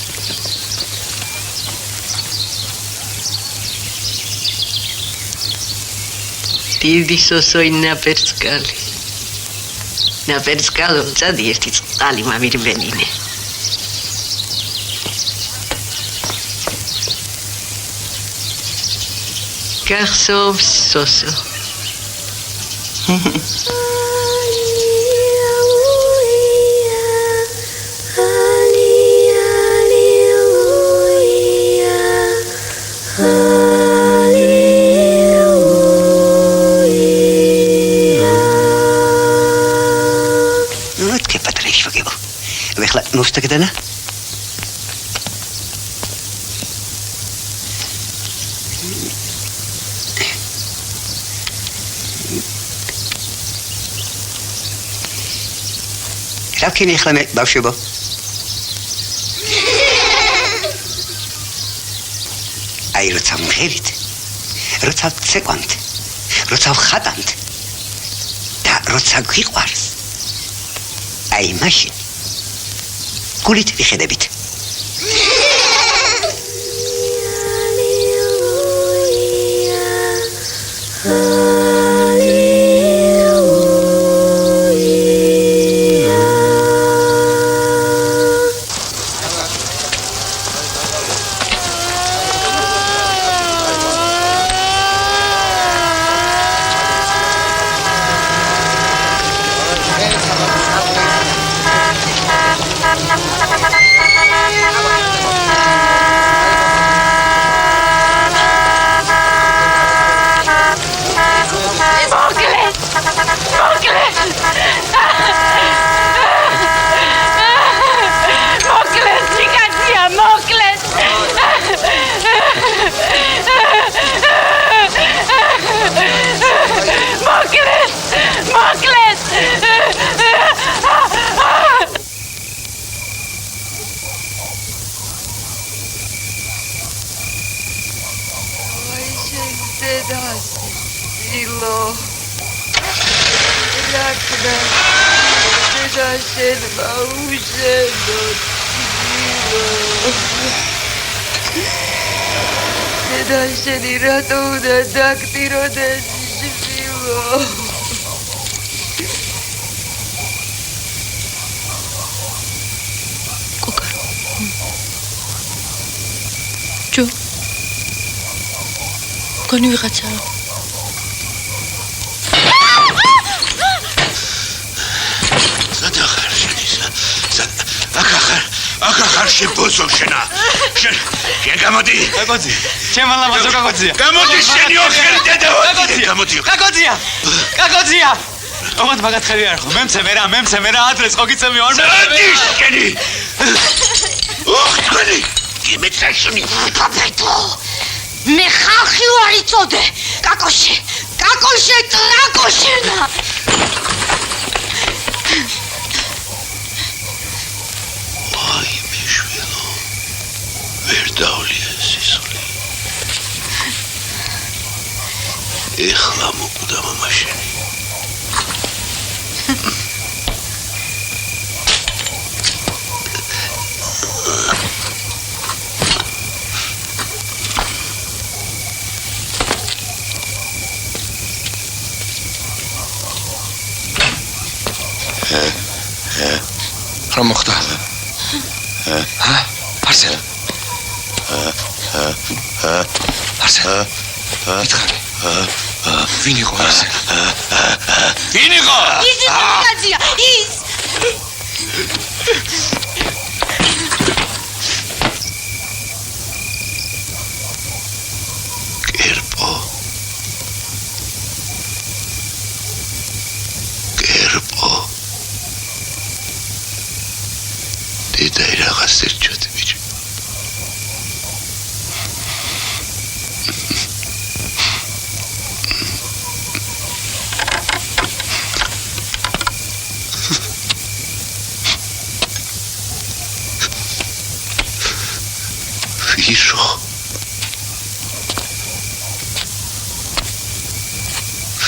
L: დიდი სოსოი ნაპერწკალი. ნაპერწკალო წადი ერთი წყალი მამირბენინე. გახსოვს სოსო.
N: Hallelujah. მოსტეკდანა? რაკინი ხლა მე ბავშვებო? აი როცა მღერით, როცა ცეკვანთ, როცა ვხატანთ და როცა გვიყვარს, აი მაშინ გულით ვიხედებით.
O: ჯო გონი ვიღაცა
E: ახახარ შებოზო შენა შენ გამოდი
G: კაკოძი ჩემ ლამაზო კაკოძია
E: გამოდი შენი ოხელი დედავადი გამოდი
G: კაკოძია ოღონდ მაგათ ხელი არ ხო მემცე მე რა ადრეს ხო გიწევი არ
E: მოდი შენი ოხ თქვენი გიმეცაშუნი
A: კაპეტო მე ხალხი ვარ იწოდე კაკოშე ტრაკოშენა
H: ვერ დავლია სისხლი. ეხლა მოკვდა მამა შენი.
C: რა მოხდა? არსენ არსენ ითხრები ვინ იყო არსენ?
E: ვინ იყო?
A: ის ინდიკაცია ის
H: კერპო დედა რაღაც ერჩოდი ბიჭო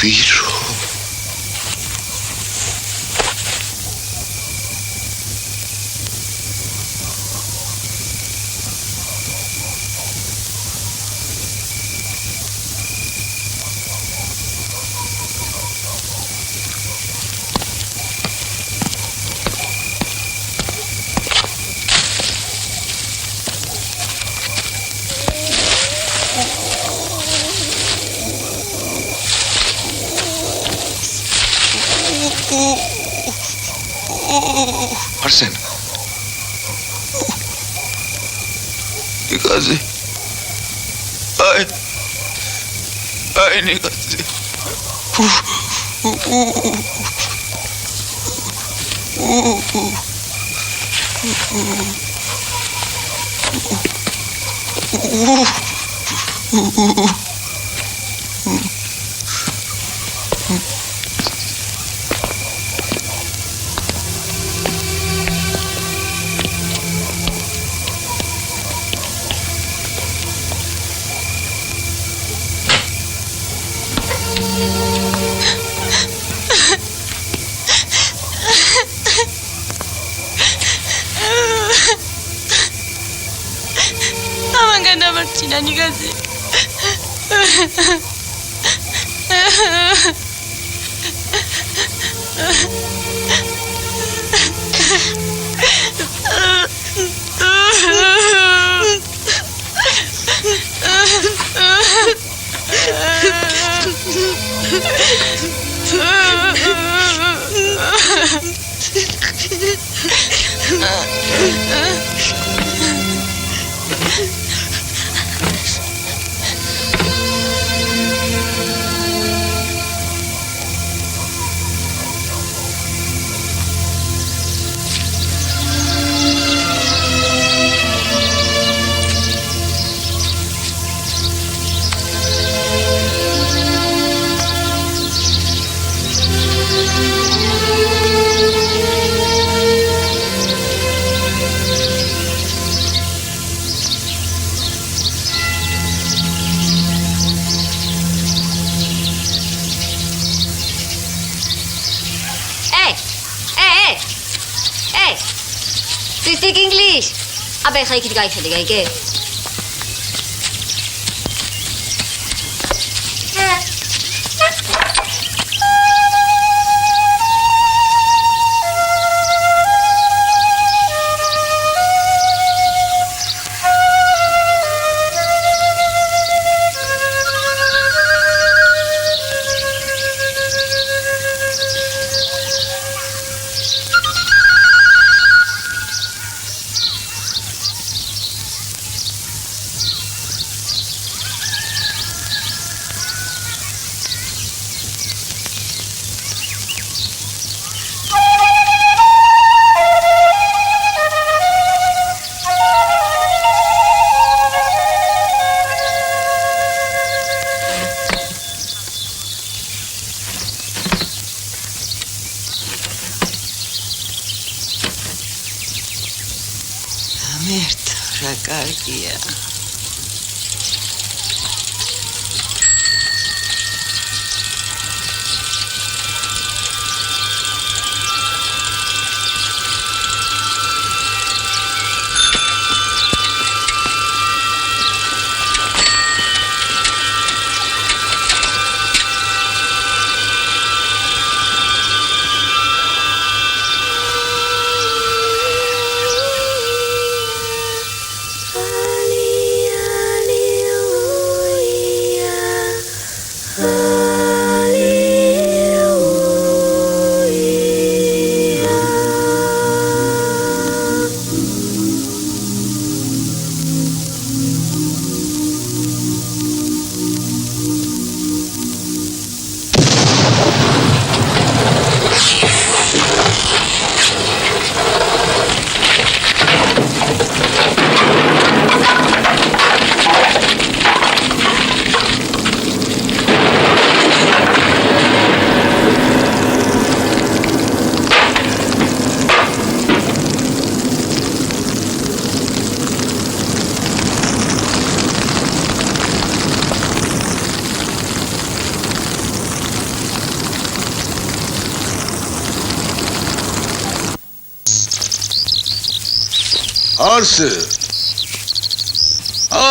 H: ვირო
C: არსენ ნიკაზე აი ნიკაზე
F: Speak English. Abe ხა იქით გაიხედე, გაიგე?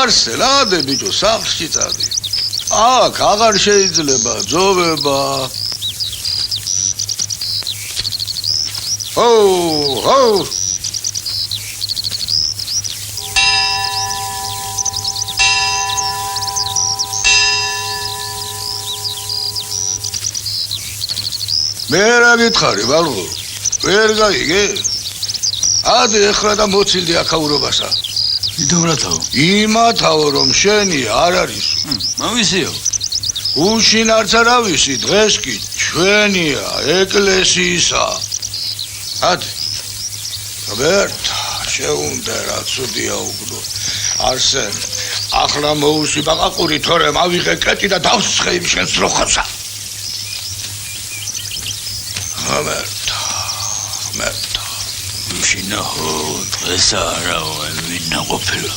B: არსე, ლადე ბიჭო, სახლში წადი. აქ აღარ შეიძლება ძოვება. ჰო. მე რა გითხარი, ბალღო? ვერ გაიგე? ადი ეხლა და მოცილდი აქაურობასა.
J: იდომრათაო.
B: იმათაო რომ შენი არ არის.
J: მავისიო.
B: უშინ არც არავისი, დღეს კი ჩვენია, ეკლესიისა. ადი. რობერტ შეუნდა რა ცუდია უგდო არსენ ახლა მოუსვი ბაყაყური თორე მავიღე კეტი და დავსხე იმ შენს როხაზა მერტა შინაჰო დღეს არა ვინა ყოფილა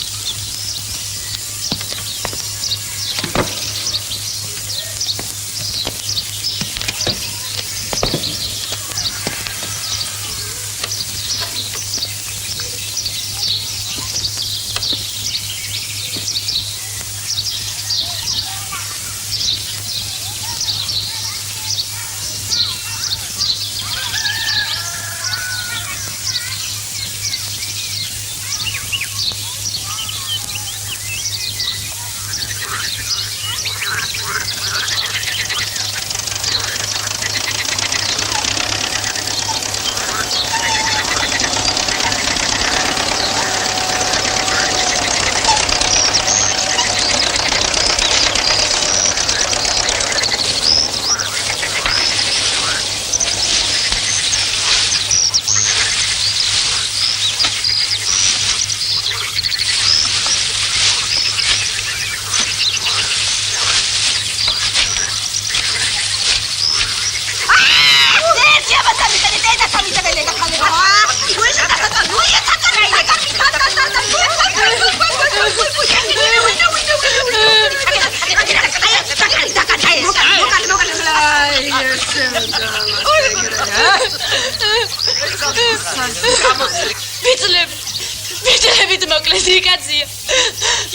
O: ვიჭლებით მოკლეს იკაცია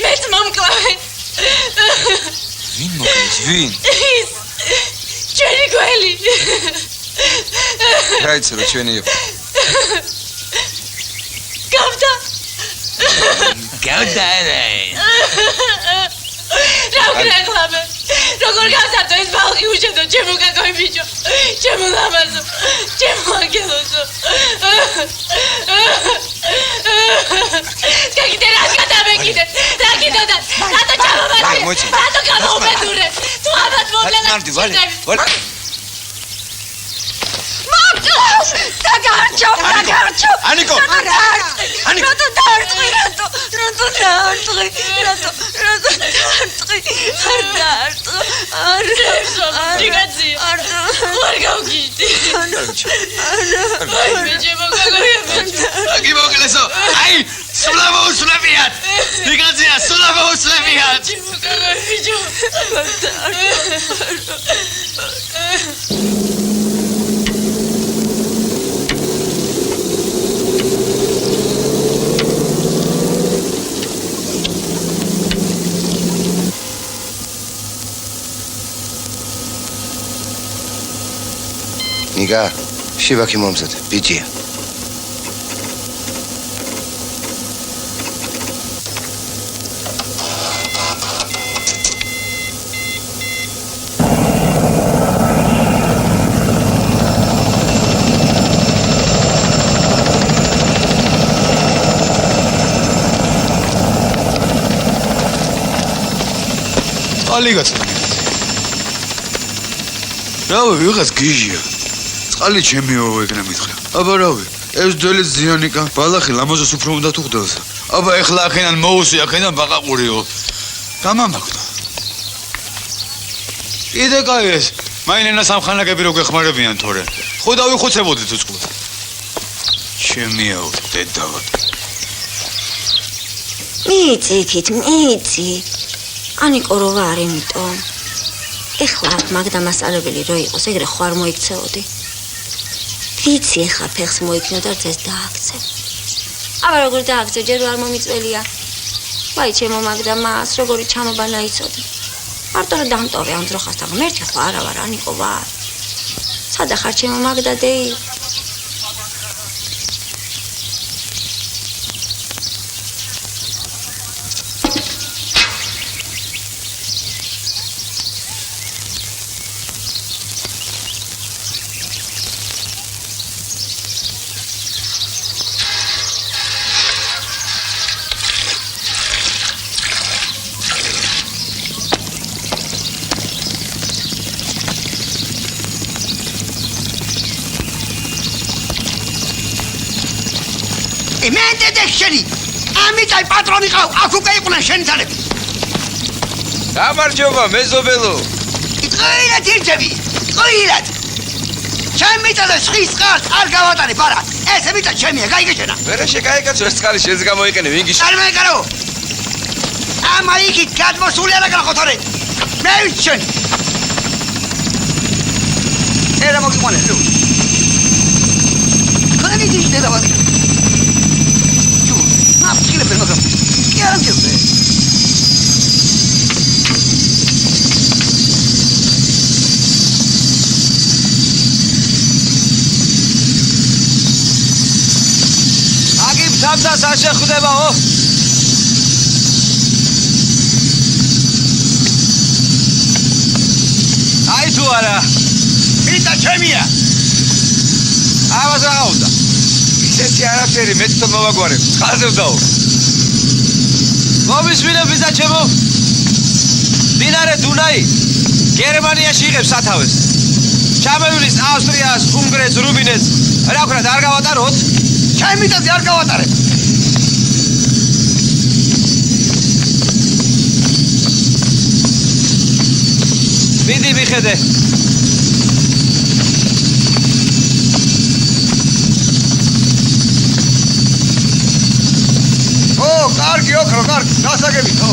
O: მეც მომკლავენ
C: ვინ მოკლეს ვინ
O: ის ჩვენი გველი
C: რა იცოდა ჩვენი იყო გავდა
O: რა გრეხლაბე როგორ გავსათო ეს ბალყი უჩედო ჩემო კაკოი ბიჭო ჩემო ლამაზო ჩემო ანგელოზო გაგიდე რა გადამეკიდე რა კიდოდა რატო ჩამოვადი რატო გამოვედურე თუ ამათ მოვლენა დაგარჩო
C: ანიკო
O: რატო დაარტყი რატო არ გავგიჟდი აი მე
J: აგი მოკლესო აი სულა მოუსლებიათ იკაცია სულა მოუსლებიათ
N: ნიგა შიბაკი მომზადე ბიჭია
J: ალიგაც რავი ვიღაც გიჟია წყალი ჩემიო ეგრე მითხრა აბა რავი ეს ძველი ზიანიკა ბალახი ლამაზოს უფრო უნდა თუ ხდელსა აბა ეხლა აქედან მოუსვი აქედან ბაყაყურიო გამამაგდა კიდე კაი ეს მაინენა სამხანაგები რო გეხმარებიან თორე ხო დავიხოცებოდით უწყლოდ ჩემიო დედავად
A: მიწი ანიკო რო ვარ იმიტომ ეხლა მაგდა მასწავლებელი რო იყოს ეგრე ხო არ მოიქცეოდი ვიცი ეხლა ფეხს მოიქნო და წეს დააქცე აბა როგორ დააქცე ჯერ არ მომიწველია ვაი ჩემო მაგდა მას როგორი ჩამობანა იცოდი მარტო რომ დამტოვე ამ ძროხასთან ღმერთი ხო არა ვარ ანიკო ვარ სადა ხარ ჩემო მაგდა დეი
K: მენტედე შენი. ამიტომ პატრონი ყავ, აქ უკვე იყვნენ შენი ძალები.
G: გამარჯობა, მეზობელო.
K: ყოილად ირჩევი, ყოილად. ჩემი წადა ხის წყალს არ გავატარე, ბარა. ესე მიწა ჩემია, გაიგეჩენა.
G: მერე შეგაიგაცო ეს წყალი შენს გამოიყენე, ვინგი?
K: არ მეყარო. ამა იქით გადმოსული არა გახოთორე. მე ვიცენ. ერა მოგიყვანე, ნუ. ხანი დიშ დავარი. ჯუ, აფშილე ბერმაგა. კი არ ამჯერე.
G: სამსას არ შეხვდებაო? აი თუ არა.
K: მიწა ჩემია.
G: ამას რა უნდა? ისეთი არაფერი მე თვითონ მოვაგვარებ. ხაზე ვდაო. მომისმინე ბიძა ჩემო. დინარე დუნაი გერმანიაში იღებს სათავეს. ჩამევლის ავსტრიას, უნგრეთს, რუბინეთს. რა ვქნათ არ გავატაროთ?
K: ჩემი და არ გავატარებ.
G: მიდი მიხედე.
K: კარგი ოქრო, კარგი. დასაგებით, ხო.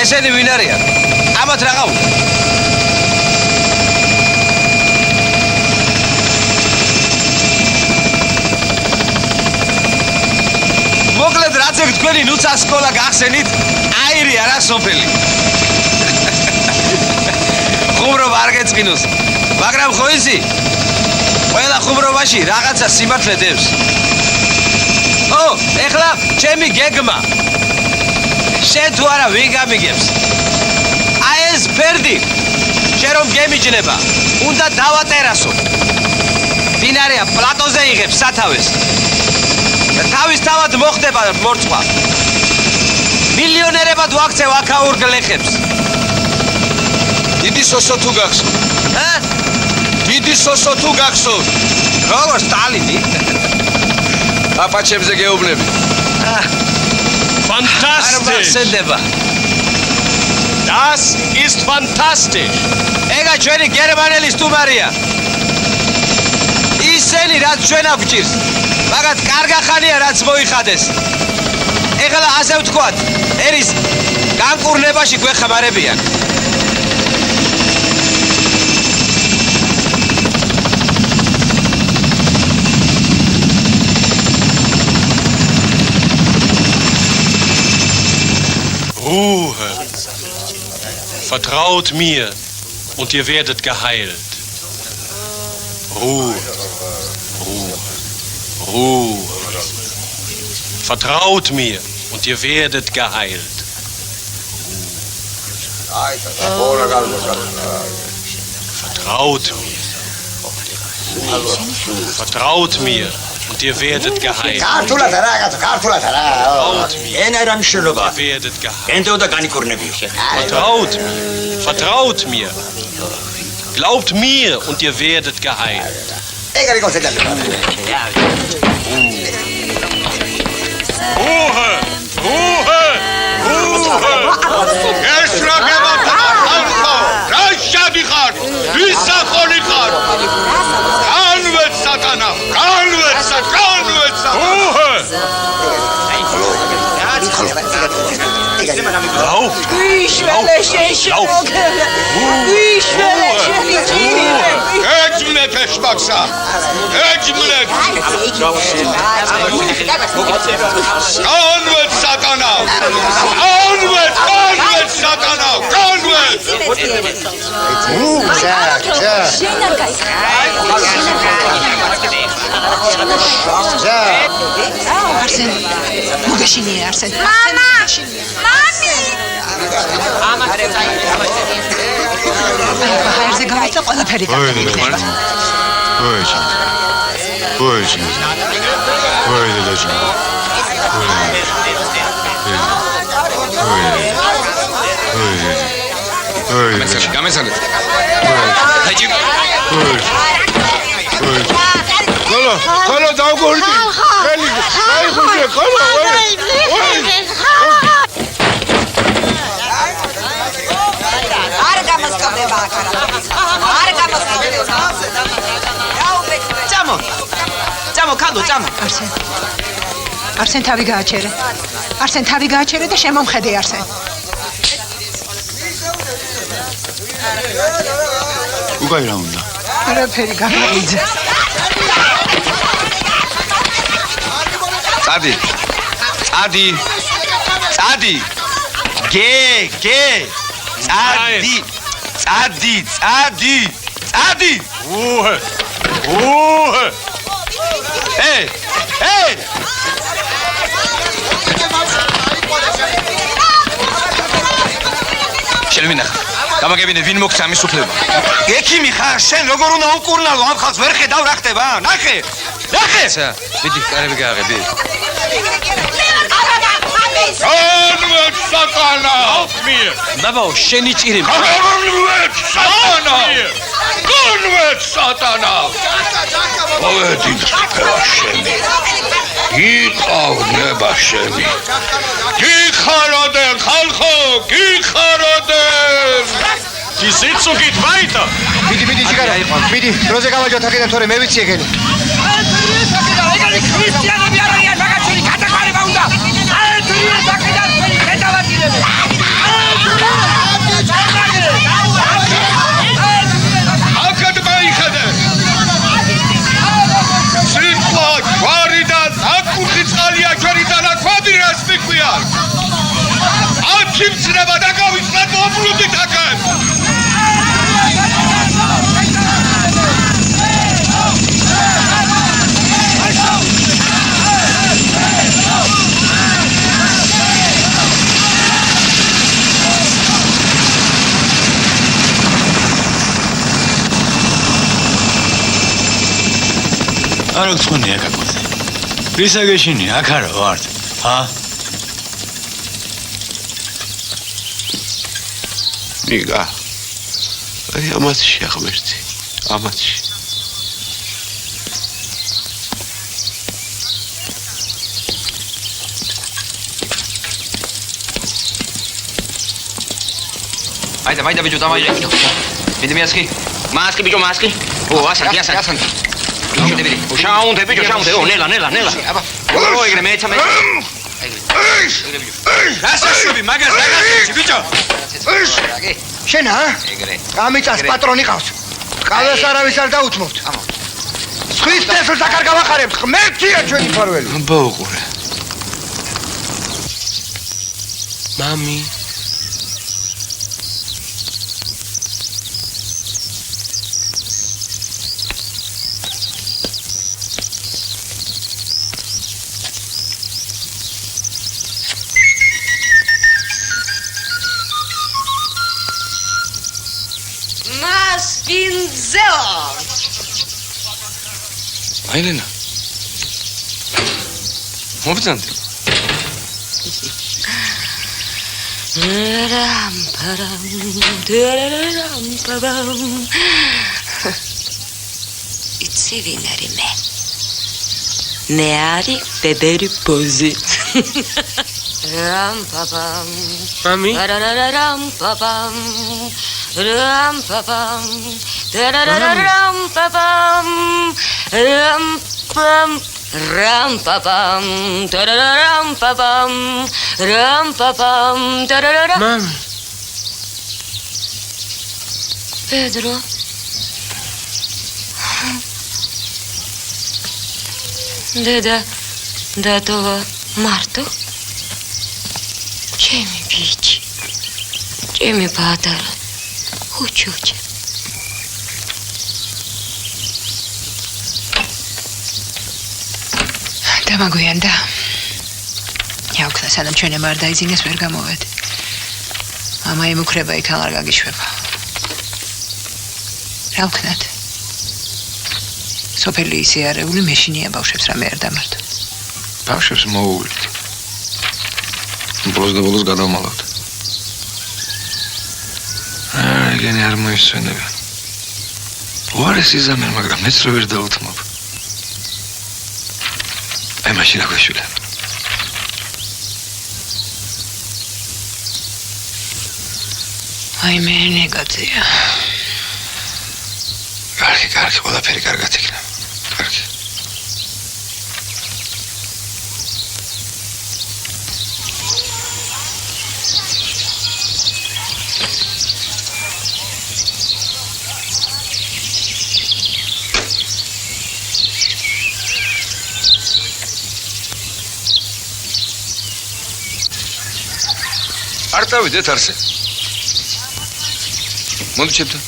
G: ესენი ვინ არიან? ამათ რა ყავთ? მოკლედ რაც ეგ თქვენი ნუცა სკოლა გახსენით, აირი არა სოფელი. ხუმრობა არ გეწყინოს, მაგრამ ხო ისი? ყველა ხუმრობაში რაღაცა სიმართლე დევს. ო, ეხლა ჩემი გეგმა შენ თუ არა ვინ გამიგებს? აი ეს ფერდი შენ რომ გემიჯნება, უნდა დავატერასო. დინარეა პლატოზე იღებს სათავეს. და თავის თავად მოხდება მორწყვა. მილიონერებად ვაქცევ აქაურ გლეხებს.
C: დიდი სოსო თუ გახსოვ? დიდი სოსო თუ გახსოვ?
G: როგორ სტალინი?
C: აპაჩებზე გეუბნები.
P: Fantastisch! Das ist fantastisch!
G: Ega ჩვენი გერმანელი სტუმარია. ისენი რაც ჩვენ აგვჭირს. მაგათ კარგახანია რაც მოიხადეს. ეხლა ასე ვთქვათ, ერის განკურნებაში გვეხმარებიან.
P: Ruhe. Vertraut mir und ihr werdet geheilt. Ruhe. Ruhe. Ruhe. Vertraut mir und ihr werdet geheilt. Vertraut mir. Vertraut mir. Und ihr werdet geheilt.
K: Kartula taragatu, kartula taragatu. Enera mishloba.
P: Ihr werdet geheilt.
K: Endo da ganikurnebi.
P: Vertraut mir. Vertraut mir. Glaubt mir und ihr werdet geheilt.
K: Egari konzeda.
P: Ruhe! Ruhe! Ruhe!
B: Es rageba alfa. Rashadi khar. Visakoni khar. Anvet satana. Anvet satana.
P: Ruhe! Glaubt!
B: Ejmlet eşbaksa! Ejmlet! Anvet satana! Anvet! Anvet satana! Anvet!
M: Arsen, მოგეშინია Arsen.
A: მამა! მამი!
M: ჰაერზე გავიწა ყველაფერი გაკეთდება.
C: გამესალეთ. ჰაიჯი.
B: ხოლო დავგორდი. ხელი, აი ხუჭე, ხოლო.
D: არ გამოსწორდება აქ არა. არ გამოსწორდება.
G: წამო. წამო, ქალო, წამო.
M: არსენ თავი გააჩერე. არსენ თავი გააჩერე და შემომხედე არსენ.
J: უკაი რა უნდა?
M: არაფერი გამიგიძა.
G: წადი. გე. წადი. უჰე. ეი.
C: შელმინახა. გამაგებინე ვინ მოგცა ამის უფლება.
G: ექიმი ხარ, შენ როგორ უნდა უკურნალო ამ ხალხს ვერ ხედავ რა ხდება? ნახე.
C: ცა, მიდი, კარები გააღები.
B: განვეთ სატანა!
P: ნაბაო, შენი ჭირები.
B: განვეთ სატანა! მოვედი ფევა შენი. იყავნება შენი. გიხაროდენ ხალხო, გიხაროდენ!
P: Die Sitzung geht weiter.
N: მიდი ჩიგარა. მიდი, დროზე გავაჯოთ აქედან თორე მე ვიცი ეგენი.
K: ეგარი ქრისტიანები არიან, მაგაჩული გადაყარება უნდა. აერთულიეს აქედან თქვენი გადავადგილებ.
B: აქად მაიხედე. სიტყვა ჯვარი და აკუხი წყალია ჩვენი დანაქვადი რას მიქვია. ათი მცნება და გავიწყდეთ მოპლუდით აქად.
J: არ გწონია გაკოზე. ვისაგეშინი აქ არა ვარ. ჰა?
H: ნიგა. აი ამათში აღმერთი. ამათში.
G: Майда, бежу, давай. Иди маски. Маски, бежу, маски. О, асан. Бежу, бери. Шаун, бежу, О, нела. Ой, игра, меца.
K: გასაშვები მაგას დაგასვი ბიჭო.
N: შენ ა? გამიწას პატრონი ყავს. ყავას არავის არ დაუთმობთ. სხვის თესლს აქ არ გავახარებთ. ღმერთია ჩვენი ფარველი.
H: აბა უყურე.
P: მამი
C: აილენა მობძანდი
F: იცი ვინ არის მე არის ბებერი ბოზი რამ პაპამ
P: მამი
F: რამ პაპამ ram pam tararam pam ram pam tararam pam ram pam tararam
P: mami
F: Pedro Deda datova Marto Чеми бич Чеми падала Учуч.
M: დამაგვიანდა. იაუქნა სანამ ჩვენი მარდაიზინეს ვერ გამოვედი. მამა იმუქრება იქ არ გაგიშვება. დავქნათ. სოფელი ისე არეული მეშინია ბავშვებს რამე არ დამართო.
C: ბავშვებს მოუვლით. ბოლოს და ბოლოს გადავმალავთ. ეგენი არ მოისვენებია. უარეს იზამენ, მაგრამ მეც რო ვერ დავუთმობ. აი მაშინ რა გვეშვილა.
M: აი მე ნეგაცია.
C: კარგი, ყველაფერი კარგად იქნება. კარგი. არ დავიდეთ არსე. მოდი ჩემთან.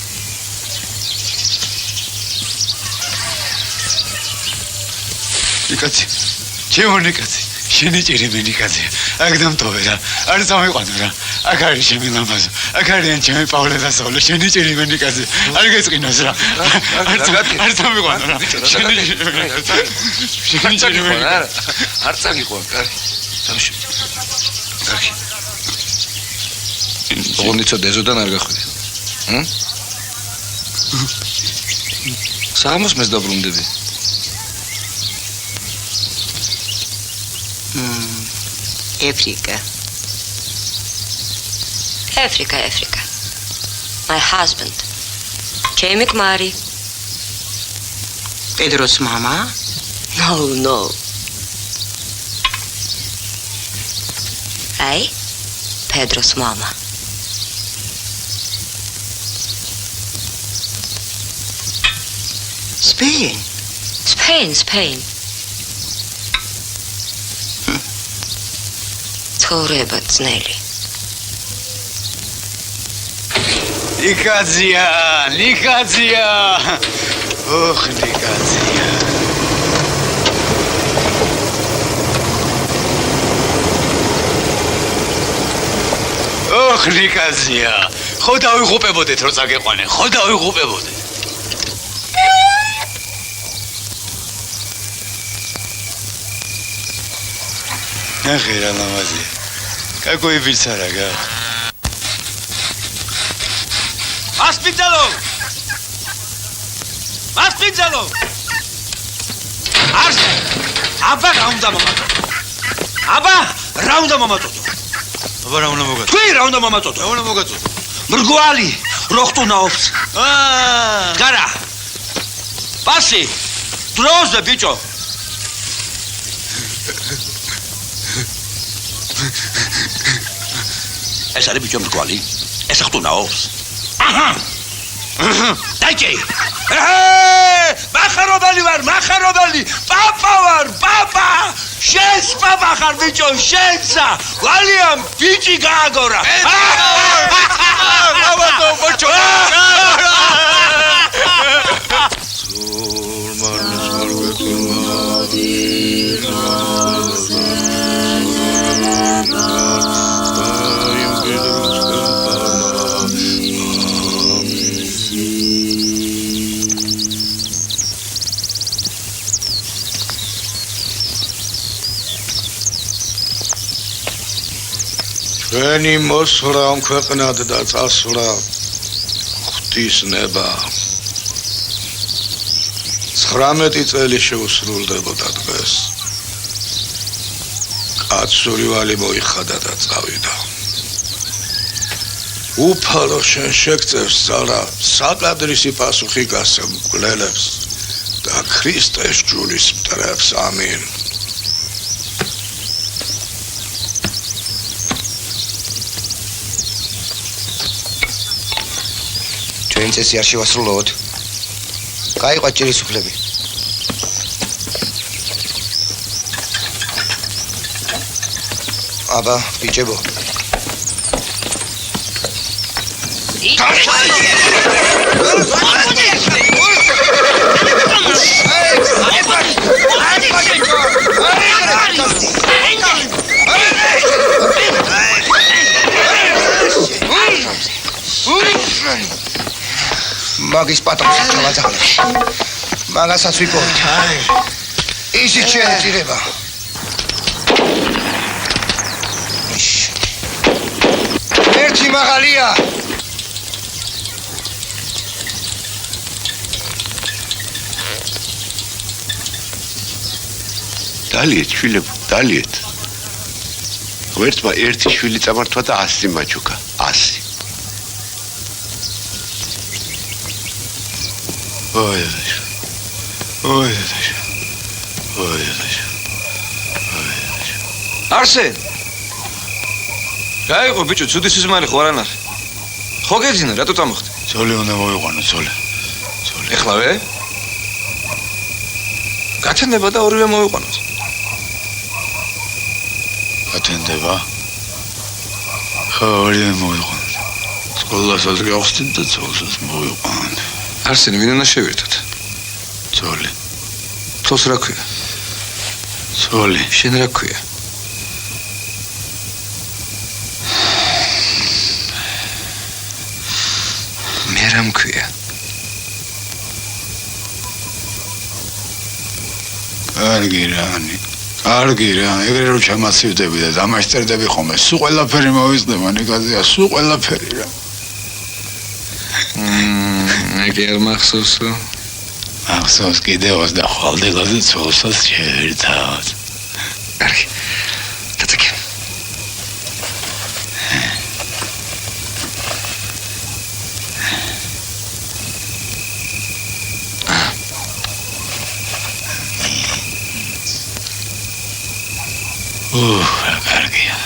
J: ნიკაცი, ჩემო ნიკაცი, შენი ჭირი მე ნიკაცია. აქ დამტოვე რა. არ წამიყვანო რა. აქ არის ჩემი ლამაზო. აქ არიან ჩემი პავლე და სოლო. შენი ჭირი მე ნიკაცი. არ გეწყინოს რა. არ წამიყვანო რა. შენი ჭირი მე
C: არა. არ წამიყვან, კარგი. სამში. კარგი. ოღონდ ეზოდან არ გახვიდე. საღამოს მეს დაბრუნდები.
F: Africa. My husband. Jamie Mari.
M: Pedro's mama?
F: No. Hey? Pedro's mama. Spain. ცხოვრება ძნელი.
J: ნიკაცია. ოხ, ნიკაცია. ოხ, ნიკაცია. ხო დავიღუპებოდეთ რო წაგეყვანე. ნახე რა ლამაზია. Какой бицарага.
G: Маспинзало. Арс. Аба раунда мамато. Твои раунда мамато. Мргуали. Рохтунаовс. Гара. Паси. Дрозда бичо. ეს არის ბიჭო მრგვალი. ეს ახტუნაობს. აჰა. დაიჭი. მახარობალი ვარ. პაპა ვარ. შენს პაპა ხარ ბიჭო, შენსა. ვალიამ ბიჭი გააგორა. რავატო ბიჭო.
B: ჩვენი მოსვლა ქვეყნად და წასვლა ღვთის ნება 19 წელი შეუსრულდებოდა დღეს კაცური ვალი მოიხადა და წავიდა უფალო შენ შეგწევს ზარა საკადრისი პასუხი გასცემ მკვლელებს და ქრისტეს ჯულის მტრებს ამინ
N: ჩვენ წესი არ შევასრულოთ. გაიყვა ჭირისუფლები. აბა, ბიჭებო. მაგის პატრონს ჩავაძაღლებს. მაგასაც ვიპოვეთ. ისიც შეეწირება. ერთი მაღალია.
H: დალიეთ, შვილებო, დალიეთ. ვერცმა ერთი შვილი წამართვა და 100 მაჩუკა, 100. ოი, ოი, ოი,
C: არსენ რა იყო ბიჭო, ცუდი სიზმარი ხო არ ანახე? ხო გეძინა, რატო წამოხდი?
J: ძოლი უნდა მოიყვანო, ძოლი.
C: ეხლავე? გათენდება და ორივე მოიყვანოთ.
J: გათენდება? ხო, ორივე მოიყვანოთ. სკოლასაც გავხსნით და ძოლსაც მოიყვანოთ.
C: არსენ, ვინ უნდა შევირთოთ?
J: ძოლი.
C: თოს რა ქვია?
J: ძოლი.
C: შენ რა ქვია? მე რა მქვია?
J: კარგი რა, ეგრე რომ ჩამაცივდები და დამაშტერდები ხომე, სულ ყველაფერი მოვიზდება ნიკაზია, სულ ყველაფერი რა.
C: ეგ არ მახსოვსო?
J: მახსოვს კიდევაც და ხვალდებაზე ცოლსაც შევირთავთ.
C: კარგი. დაწაკე.
J: რა კარგია.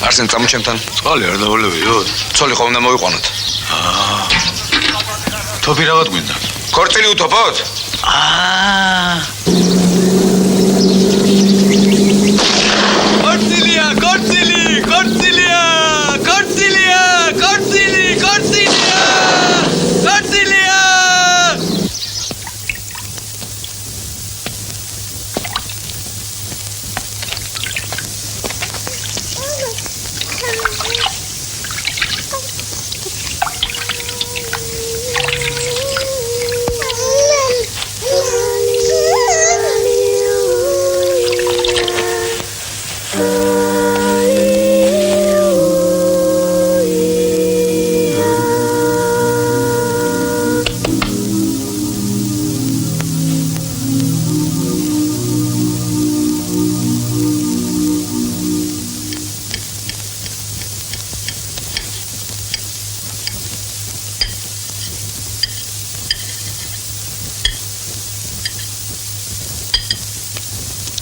C: არსენ წამოჩემთან.
J: წყალი არ დავალებიო?
C: ცოლი ხო უნდა მოიყვანოთ.
J: თოფი რაღაც გვინდა.
C: ქორწილი უთოფოთ?
G: ქორწილია, ქორწილი, ქორწილია, ქორწილია, ქორწილი, ქორწილია, ქორწილია.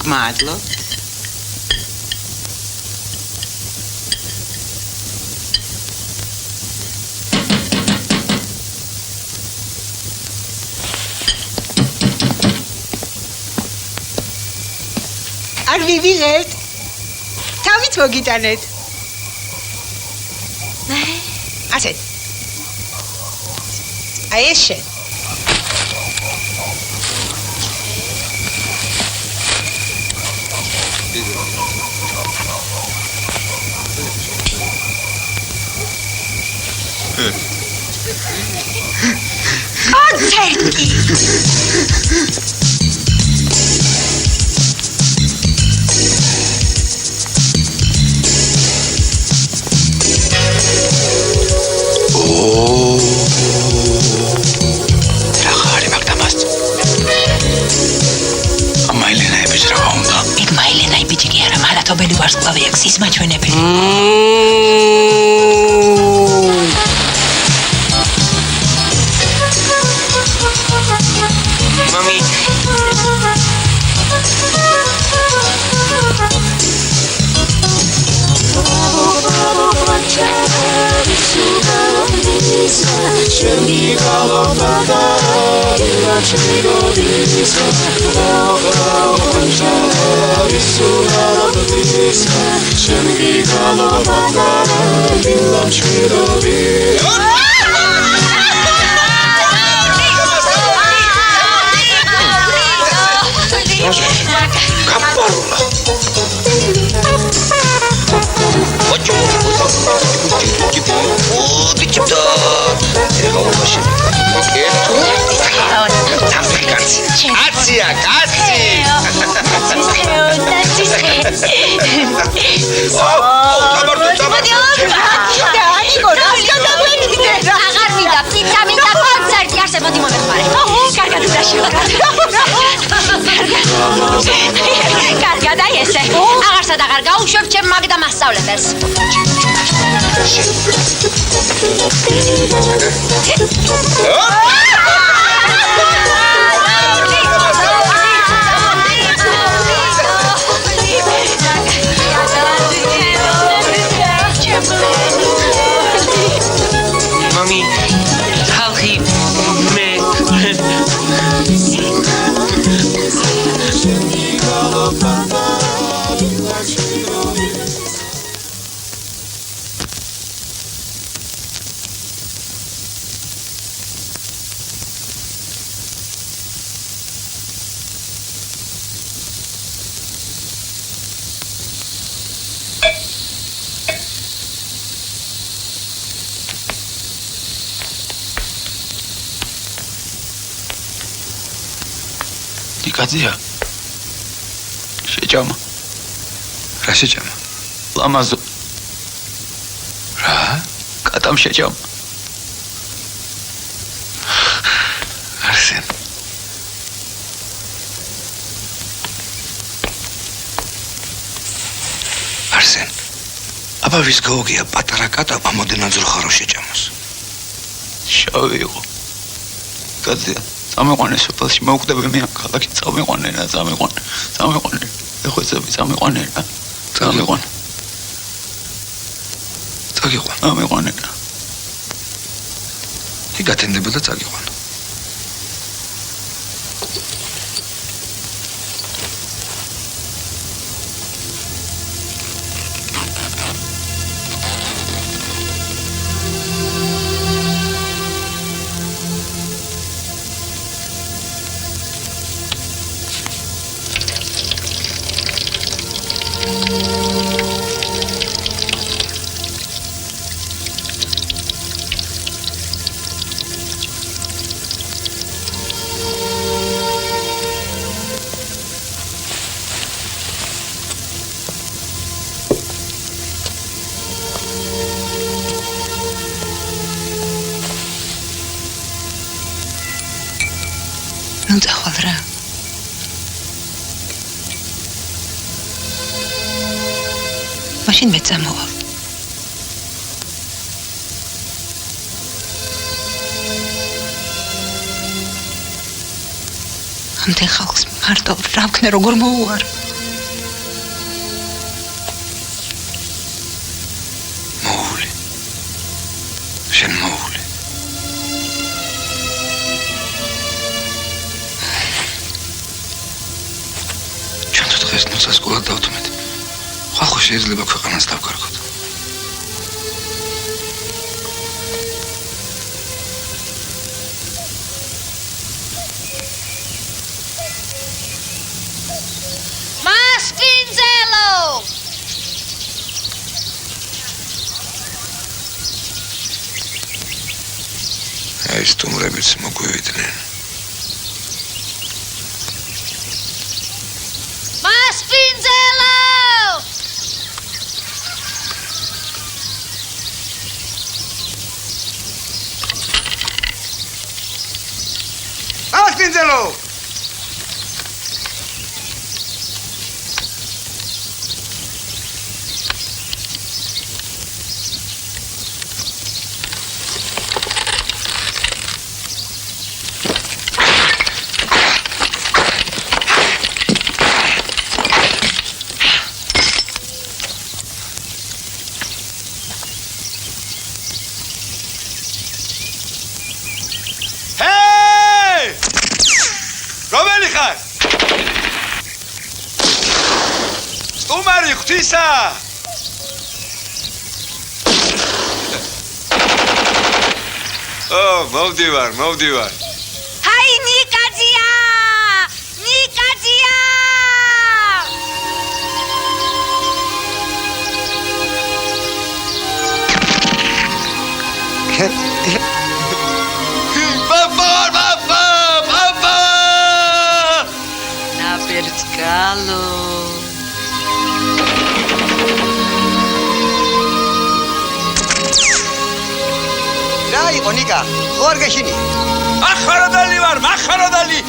M: მადლობ. არ ვივიღებთ. თავით მოგიტანეთ. ასეთ. აი ეს შენ.
A: კონცერტი.
M: მართობელი ვარსკვლავია გზის მაჩვენებელი.
G: მამი
B: კაცია, კაცი!
F: აღარ მინდა პიცა, მინდა კონცერტი, არსებოდი მომეხმარე. კარგად დაშევკრათ. კარგად აი ესე. აღარსად აღარ გაუშვებ ჩემ მაგდა მასწავლებელს.
G: მამი ხალხი მე
J: კაცია შეჭამა
C: რა შეჭამა
J: ლამაზო
C: რა
J: კატამ შეჭამა
C: არსენ არსენ აბა ვის გაუგია პატარა კატამ ამოდენად ზრხარო შეჭამოს
J: შავი იყო კაცია წამიყვანე სოფელში მოვკვდები მე ქალაქი წამიყვანე რა წამიყვანე ეხოცები წამიყვანე რა წამიყვანე წაგიყვანე რა იგათენდება და წაგიყვანე
M: ნუ წახვალ რა მაშინ მე წამოვალ ამდენ ხალხს მარტო რა ვქნე როგორ მოუვარ
C: მოული შენ მოული ეს მოსასკოლად დავთმეთ. ხალხო შეიძლება ქვეყანას დავკარგოთ.
F: მასპინძელო!
C: ეს თუმრებიც მოგვივიდნენ.
N: Spinzelo!
B: ხარ? სტუმარი ღვთისა! მოვდივარ.
A: აი ნიკაძია!
B: Papa!
D: ნაბერძგალო.
N: რა იყო ნიკა? ხო არ გეშინი?
B: ახარადალი ვარ, ახარადალი!